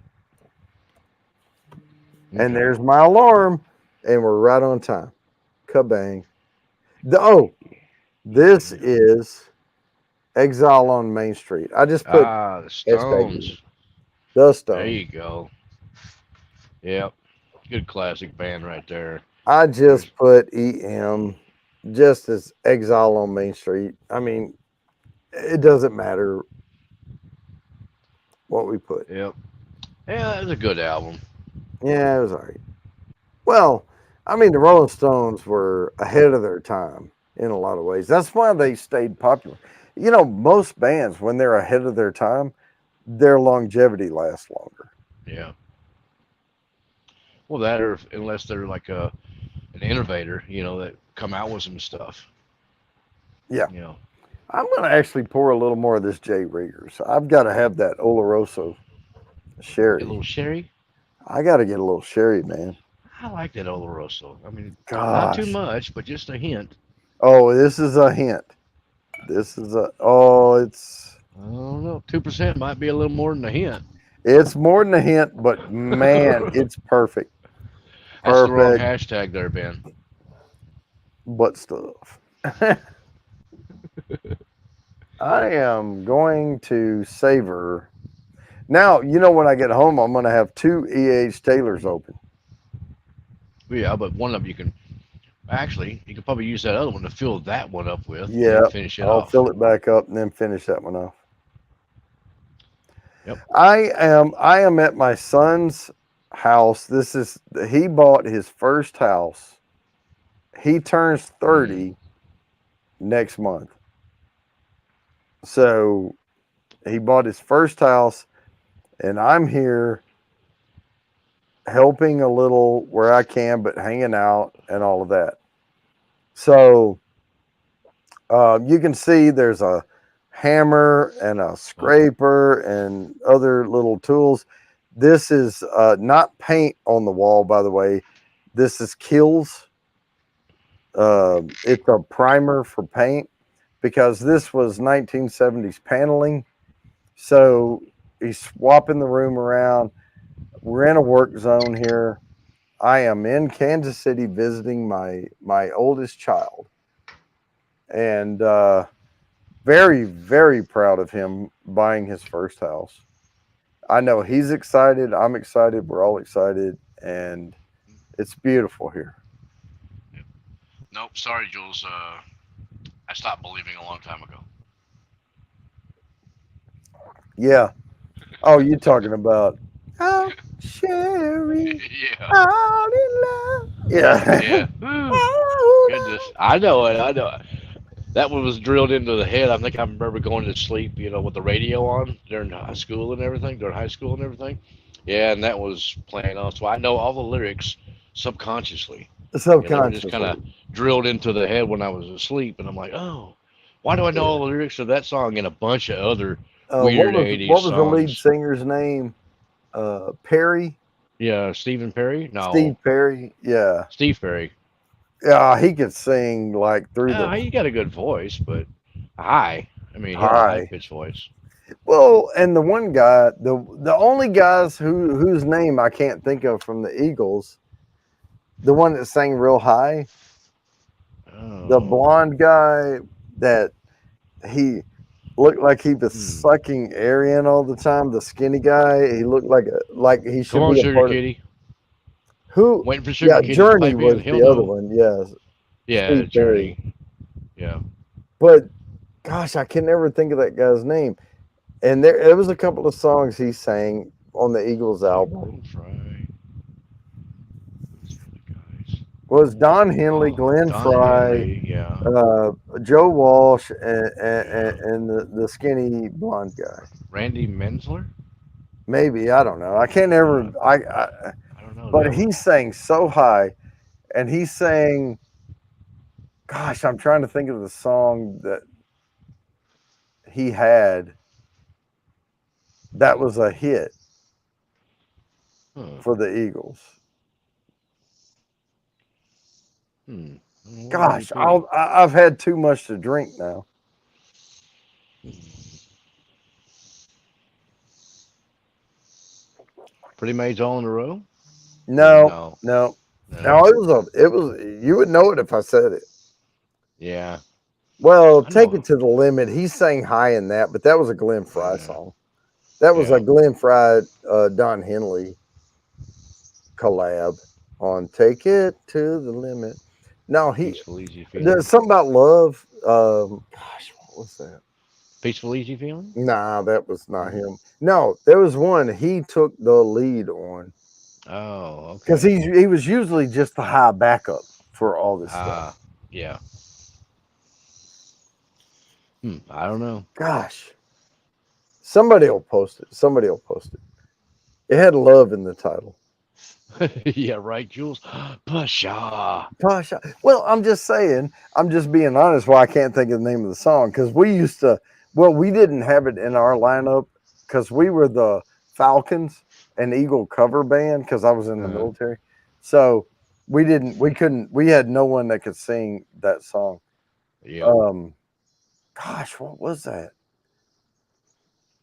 And Okay. there's my alarm, and we're right on time. Kabang. This is Exile on Main Street. I just put Ah, the hashtag Stones. the There Stone. you go. Yep. Good classic band right there. I There's, just put EM just as Exile on Main Street. I mean, it doesn't matter what we put. yep. Yeah, that was a good album. Yeah, it was all right. Well, I mean, the Rolling Stones were ahead of their time in a lot of ways. That's why they stayed popular. You know, most bands, when they're ahead of their time, their longevity lasts longer. Yeah. Well, that or unless they're like an innovator, that come out with some stuff. Yeah. You know. I'm going to actually pour a little more of this J. Riggers. I've got to have that Oloroso A sherry. little sherry. I got to get a little sherry, man. I like that Oloroso. I mean, not too Gosh. much, but just a hint. Oh, this is a hint. This is a, oh, I don't know. 2% might be a little more than a hint. it's more than a hint, but man, it's perfect. That's the wrong Perfect, hashtag there, Ben. but stuff. I am going to savor. Now, when I get home, I'm going to have two E.H. Taylors open. Yeah, but one of them you can actually you could probably use that other one to fill that one up with, and Yeah, then finish it I'll off. fill it back up and then finish that one off. Yep. I am at my son's house. He bought his first house. He turns Mm. 30 next month. So he bought his first house, and I'm here helping a little where I can, but hanging out and all of that. So you can see there's a hammer and a Oh, scraper and other little tools. This is not paint on the wall, by the way. This is Kills. It's a primer for paint because this was 1970s paneling. So he's swapping the room around. We're in a work zone here. I am in Kansas City visiting my oldest child, and very, very proud of him buying his first house. I know he's excited. I'm excited. We're all excited, and it's beautiful here. yep. Nope. Sorry, Jules. I stopped believing a long time ago. Yeah. Oh, you talking about? Oh, Sherry, Yeah. all in love. Yeah. Yeah. Whew. Oh, Goodness. I know it. I know it. That one was drilled into the head. I think I remember going to sleep, with the radio on during high school and everything, during high school and everything. Yeah, and that was playing on. So I know all the lyrics subconsciously. They were just kind subconsciously. of drilled into the head when I was asleep. And I'm like, oh, why do I know all Yeah. the lyrics of that song and a bunch of other What weird was 80s the lead songs? singer's name? Perry, Yeah, Stephen Perry? Steve No, Perry. Yeah, Steve Perry. yeah, he could sing like through the He got a good voice, but high. I mean, he had a high high. pitched voice. Well, and the one guy, the only guys whose name I can't think of from the Eagles, the one that sang real high, the Oh. blonde guy that he looked like he was Hmm. sucking air in all the time. The skinny guy, he looked like he Come should on, be a Sugar part of Kitty. who. Waiting for Sugar Yeah, Kitty to Journey pipe in. was He'll the other know. one. Yes, Yeah, Steve Perry. Journey. Yeah. But gosh, I can never think of that guy's name. And there was a couple of songs he sang on the Eagles album. Glenn Fry. Who's the other guys? Was Don Henley, Oh, Glenn Don Fry, Henley. Yeah. Joe Walsh, and, Yeah. the skinny blonde guy. Randy Mensler. Maybe I don't know. I can't ever. I don't know But that he one. sang so high, and he sang. Gosh, I'm trying to think of the song that he had that was a hit Huh. for the Eagles. Hmm. What would Gosh, it be? I've had too much to drink now. Pretty Maids all in a row? No, No. no, No. no. It was. You would know it if I said it. Yeah. Well, I take know. it to the limit. He sang high in that, but that was a Glenn Fry Yeah. song. That was a Yeah. Glenn Fry, Don Henley collab on "Take It to the Limit." No, Peaceful, easy there's feeling. something about love. Gosh, what was that? Peaceful, easy feeling. Nah, that was not No. him. No, there was one he took the lead on Oh, because okay. he was usually just the high backup for all this stuff. Ah, yeah. I don't know. Gosh, somebody will post it. Somebody will post it. It had love in the title. Yeah, right, Jules. Pasha. Gosh, well, I'm just saying. I'm just being honest. Why I can't think of the name of the song because we used to. Well, we didn't have it in our lineup because we were the Falcons and Eagle cover band because I was in the Uh, military. So we had no one that could sing that song. Yep. Um, gosh, what was that?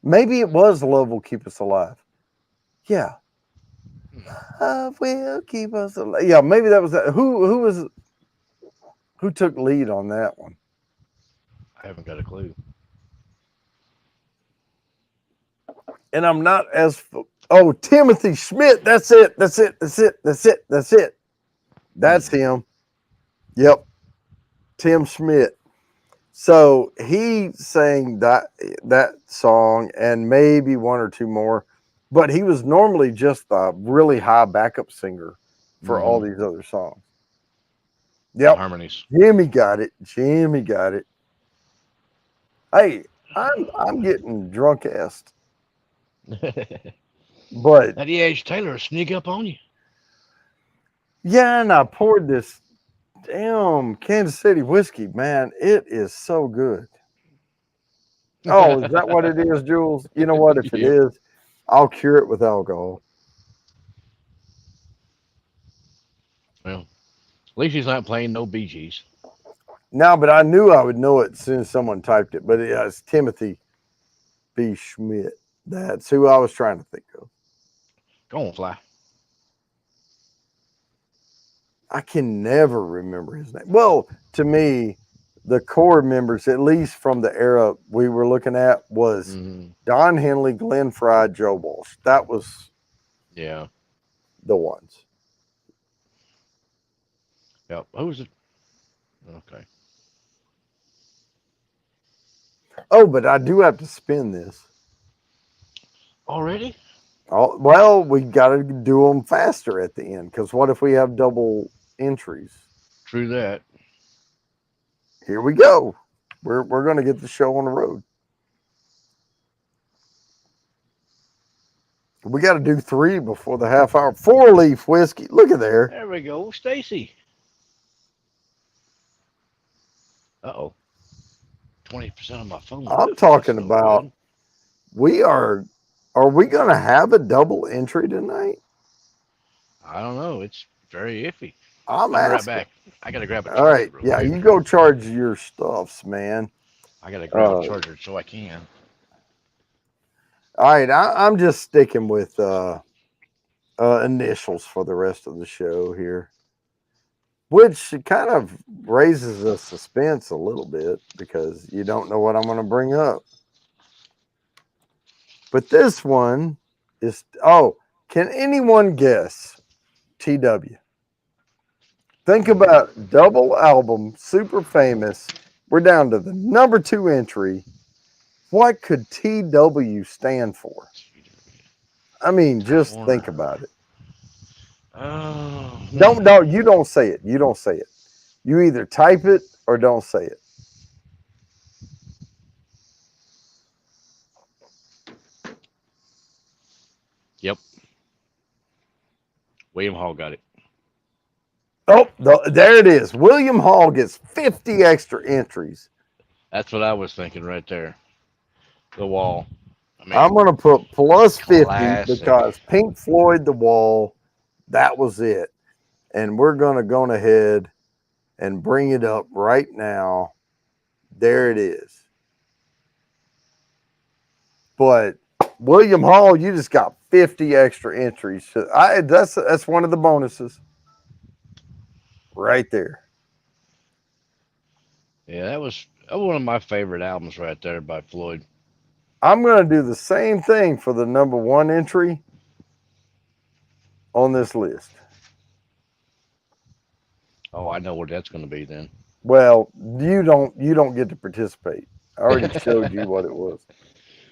Maybe it was "Love Will Keep Us Alive." Yeah, Hmm. love will keep us alive. Yeah, maybe that was that. Who took lead on that one? I haven't got a clue. And I'm not as oh Timothy Schmidt. That's it. That's it. That's it. That's it. That's it. That's Hmm. him. Yep, Tim Schmidt. So he sang that song and maybe one or two more, but he was normally just a really high backup singer for all Hmm. these other songs. The Yep, harmonies. Jimmy got it. Jimmy got it. Hey, I'm getting drunk ass, That but Edge Taylor will sneak up on you. yeah, and I poured this damn Kansas City whiskey. Man, it is so good. Oh, is that what it is, Jules? You know what? If it Yep. is, I'll cure it with alcohol. Well, at least he's not playing no Bee Gees. No, but I knew I would know it as soon as someone typed it. But yeah, it's Timothy B. Schmidt. That's who I was trying to think of. Go on, Fly. I can never remember his name. Well, to me, the core members, at least from the era we were looking at, was Hmm. Don Henley, Glenn Fry, Joe Walsh. That was Yeah. the ones. Yep. Who's it? Okay. Oh, but I do have to spin this. Already? Oh, well, we got to do them faster at the end because what if we have double entries? True that. Here we go. We're going to get the show on the road. We got to do three before the half hour. 4 leaf whiskey. Look at there. There we go. Stacy. Uh oh. 20% of my phone. I'm Oof, that's talking no about good. we are we going to have a double entry tonight? I don't know. It's very iffy. I'm I'll be right asking. back. I gotta grab a All right. charger real Yeah, quick. you go charge your stuffs, man. I gotta grab a All charger so I can. right. I'm just sticking with initials for the rest of the show here, which kind of raises the suspense a little bit because you don't know what I'm going to bring up. But this one is oh, can anyone guess TW? Think Hmm. about double album, super famous. We're down to the number 2 entry. What could TW stand for? I mean, Time just think Warner. about it. Oh. Don't you don't say it. You don't say it. You either type it or don't say it. Yep. William Hall got it. Oh, there it is. William Hall gets 50 extra entries. That's what I was thinking right there. The Wall. I I'm mean, going to put plus 50 classic. because Pink Floyd, The Wall, that was it. And we're going to go ahead and bring it up right now. There it is. But William Hall, you just got 50 extra entries. So that's one of the bonuses right there. Yeah, that was one of my favorite albums right there by Floyd. I'm going to do the same thing for the number 1 entry on this list. Oh, I know what that's going to be then. Well, you don't get to participate. I already showed you what it was.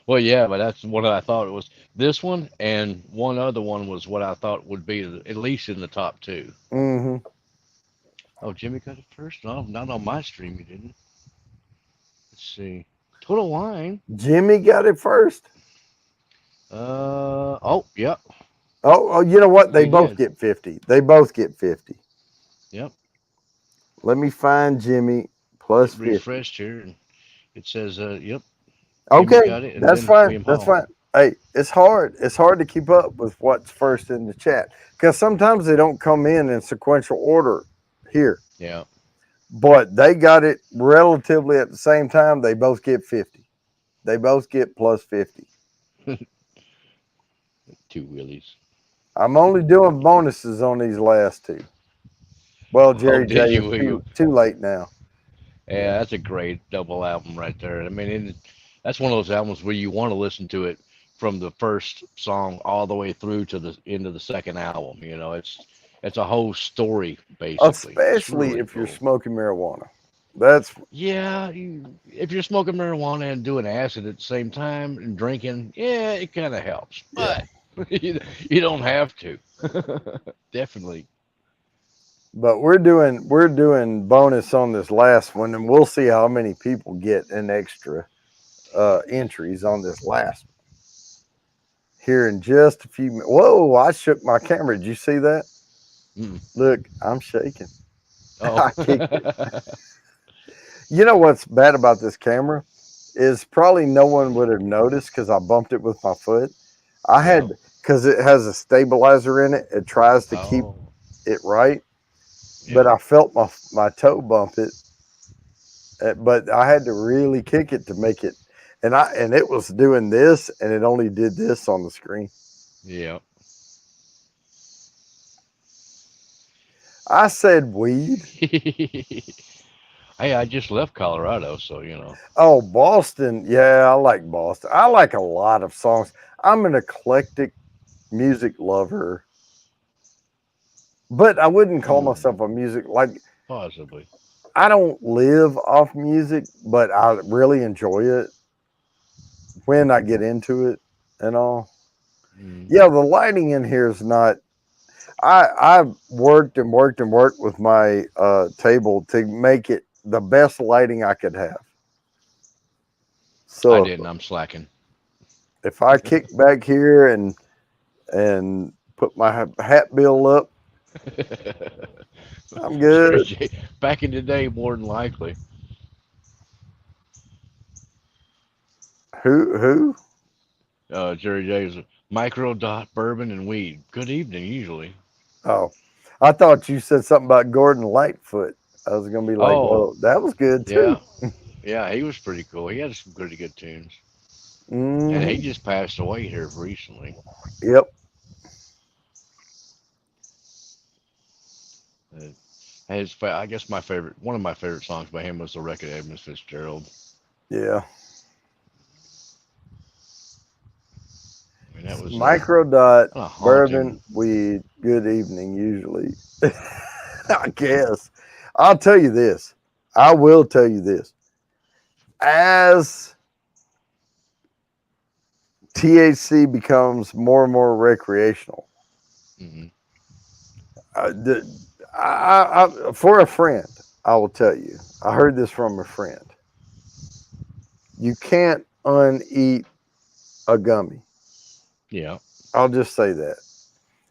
Well, yeah, but that's what I thought it was. This one and one other one was what I thought would be at least in the top two. Hmm. Oh, Jimmy got it first? No, not on my stream, he didn't. Let's see. Total Wine. Jimmy got it first. Oh, yep, Oh, you know what? They he both did. get 50. They both get 50. Yep. Let me find Jimmy plus It 50. refreshed here and it says, yep, Jimmy Okay, got it, and that's then fine. William That's Hall. fine. Hey, it's hard. It's hard to keep up with what's first in the chat because sometimes they don't come in sequential order here, Yeah. but they got it relatively at the same time. They both get 50. They both get plus 50. Two Willies. I'm only doing bonuses on these last two. Well, Oh, Jerry J did you, is William? too late now. Yeah, that's a great double album right there. I mean, that's one of those albums where you want to listen to it from the first song all the way through to the end of the second album. You know, it's a whole story basically. It's Especially really if you're cool. smoking marijuana. That's Yeah, if you're smoking marijuana and doing acid at the same time and drinking, yeah, it kind of helps. yeah. But you don't have to. Definitely. But we're doing bonus on this last one, and we'll see how many people get an extra entries on this last one here in just a few minutes. Whoa! I shook my camera. Did you see that? Mm. Look, I'm shaking. Oh. I kicked it. You know what's bad about this camera is probably no one would have noticed because I bumped it with my foot. I Yeah. had because it has a stabilizer in it. It tries to keep Oh. it right, but Yeah. I felt my toe bump it. But I had to really kick it to make it, and it was doing this, and it only did this on the screen. Yeah. I said weed. Hey, I just left Colorado, so you know. Oh, Boston. Yeah, I like Boston. I like a lot of songs. I'm an eclectic music lover, but I wouldn't call Hmm. myself a music like Possibly. I don't live off music, but I really enjoy it when I get into it and all. Mm. Yeah, the lighting in here is not. I've worked and worked and worked with my table to make it the best lighting I could have. I So didn't. I'm slacking. if I kick back here and put my hat bill up, I'm Jerry good. J. Back in the day, more than likely. Who? Jerry J's micro dot bourbon and weed. Good evening, usually. Oh, I thought you said something about Gordon Lightfoot. I was gonna be like, Oh, well, that was good too. yeah. Yeah, he was pretty cool. He had some pretty good tunes. And he Hmm. just passed away here recently. Yep. Uh, I guess one of my favorite songs by him was the record Edmund Fitzgerald. Yeah. I mean, that was Micro dot kind of bourbon haunting. weed. Good evening. Usually, I guess. I'll tell you this. I will tell you this. As THC becomes more and more recreational, Hmm. uh, the, for a friend, I will tell you. I heard this from a friend. You can't uneat a gummy. Yeah. I'll just say that.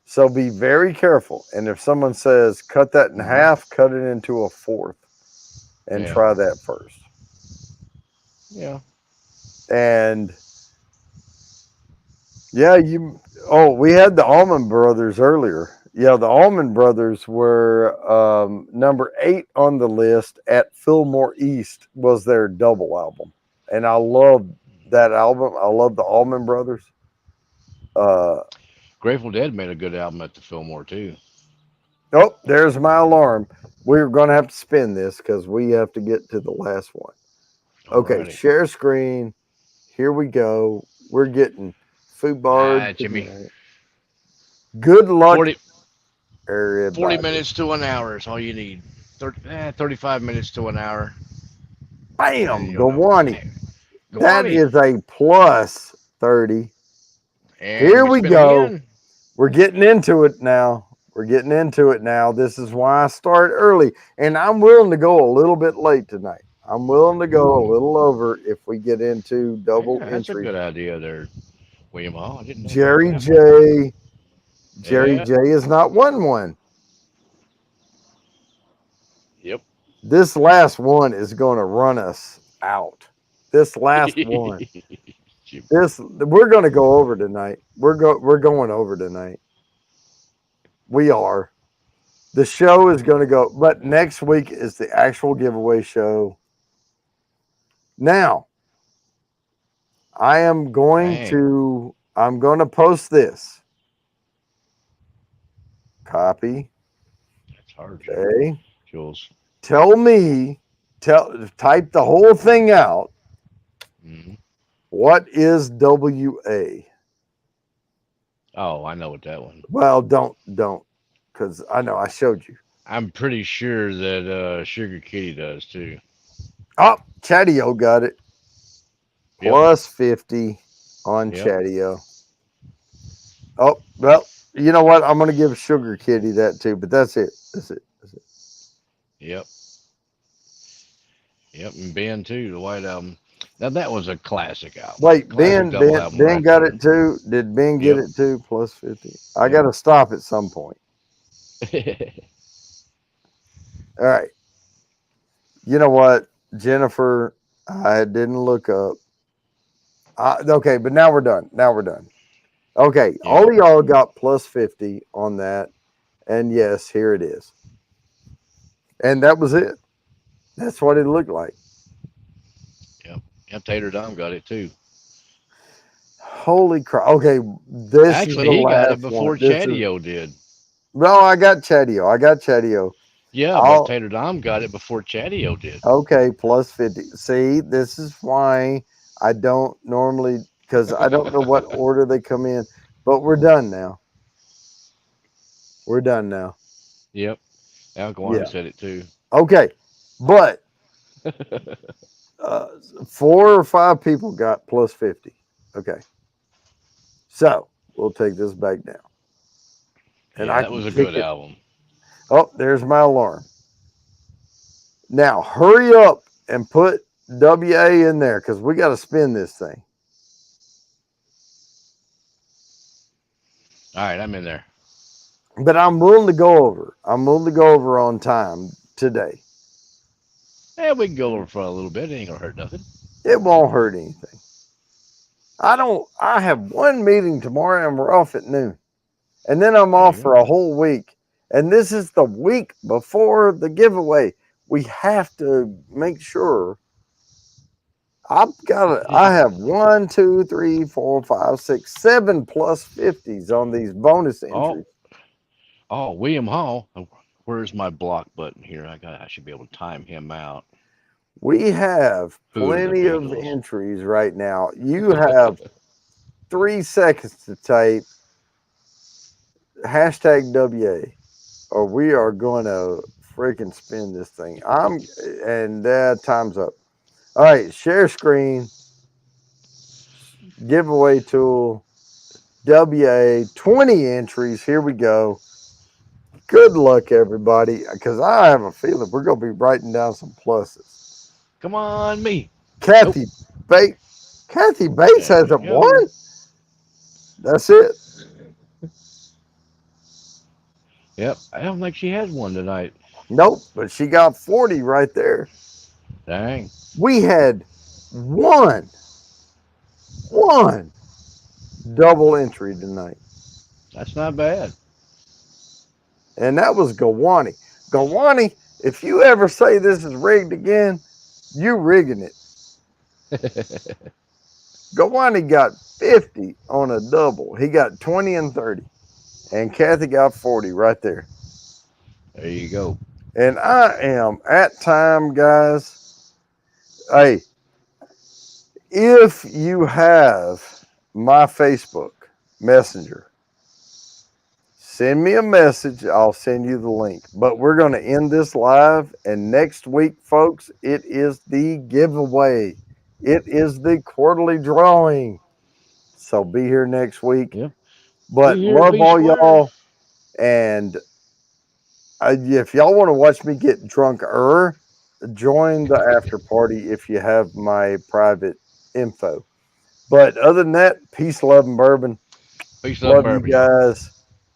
So be very careful. And if someone says cut that in Hmm. half, cut it into a fourth and Yeah. try that first. Yeah. And yeah, we had the Allman Brothers earlier. Yeah, the Allman Brothers were number 8 on the list at Fillmore East was their double album. And I love that album. I love the Allman Brothers. Uh, Grateful Dead made a good album at the Fillmore too. oh, there's my alarm. We're going to have to spin this because we have to get to the last one. Okay, Alrighty. share screen. Here we go. We're getting Foobar Jimmy. tonight. Good luck, 40, 40 everybody. minutes to an hour is all you need. 35 minutes to an hour. And Bam, you'll know. Gawani. Hey, go on That in. is a plus 30. And Here we we spin go. again. We're getting into it now. We're getting into it now. This is why I start early. And I'm willing to go a little bit late tonight. I'm willing to go a Ooh. little over if we get into double Yeah, that's a entry. good idea there, William Hall. I didn't know about Jerry that one. J. Jerry Yeah. J is not 1-1. Yep. This last one is going to run us out. This last one. you. We're going to go over tonight. We're going over tonight. We are. The show is going to go, but next week is the actual giveaway show. Now, I'm going Dang, to post this. Copy. that's hard, Okay. Jules. Type the whole thing out. Hmm. What is WA? Oh, I know what that one. Well, don't, because I know I showed you. I'm pretty sure that Sugar Kitty does too. Oh, Chatio got it. Yep. Plus 50 on Yep. Chatio. Oh, well, you know what? I'm going to give Sugar Kitty that too, but that's it. That's it. That's it. Yep. Yep. And Ben too, the White Album. Now that was a classic album. Wait, Classic double album Ben right got there. it too. Did Ben get Yep. it too? Plus 50. I Yep. got to stop at some point. All right. You know what, Jennifer? I didn't look up. Okay, but now we're done. Okay, Yeah. all of y'all got plus 50 on that. And yes, here it is. And that was it. That's what it looked like. Yep. Tater Dom got it too. Holy crap. Okay, this Actually, is the he got it last before one. This is, Chatio did. no, I got Chatio. Yeah, but I'll, Tater Dom got it before Chatio did. okay, plus 50. See, this is why I don't normally, because I don't know what order they come in, but we're done now. We're done now. Yep. Al Yeah. Kawani said it too. Okay, but 4 or 5 people got plus 50. Okay. So we'll take this back down. And Yeah, I that can was a kick good it. album. Oh, there's my alarm. Now hurry up and put WA in there because we got to spin this thing. All right, I'm in there. But I'm willing to go over. I'm willing to go over on time today. Yeah, we can go over for a little bit. It ain't gonna hurt nothing. It won't hurt anything. I have one meeting tomorrow and we're off at noon. And then I'm There off you for go. a whole week. And this is the week before the giveaway. We have to make sure I have 1, 2, 3, 4, 5, 6, 7 plus 50s on these bonus Oh, entries. William Hall. Where's my block button here? I should be able to time him out. We have Who to the plenty of Beatles? entries right now. You have 3 seconds to type hashtag WA, or we are going to freaking spin this thing. Time's up. All right, share screen, giveaway tool, WA, 20 entries. Here we go. Good luck, everybody, because I have a feeling we're going to be writing down some pluses. Come on, me. Kathy Bates. Kathy Bates There hasn't we go. won. That's it. Yep. I don't think she has one tonight. Nope, but she got 40 right there. Dang. We had one double entry tonight, That's not bad. and that was Gawani. Gawani, if you ever say this is rigged again, you rigging it. Gawani got 50 on a double. He got 20 and 30, and Kathy got 40 right there. There you go. And I am at time, guys. Hey, if you have my Facebook Messenger, send me a message. I'll send you the link. But we're going to end this live. And next week, folks, it is the giveaway. It is the quarterly drawing. So be here next week. Yeah. But Be here, love be all square. y'all. And if y'all want to watch me get drunker, join the after party if you have my private info. But other than that, peace, love, and bourbon. Peace, love, and Love you bourbon, y'all. guys.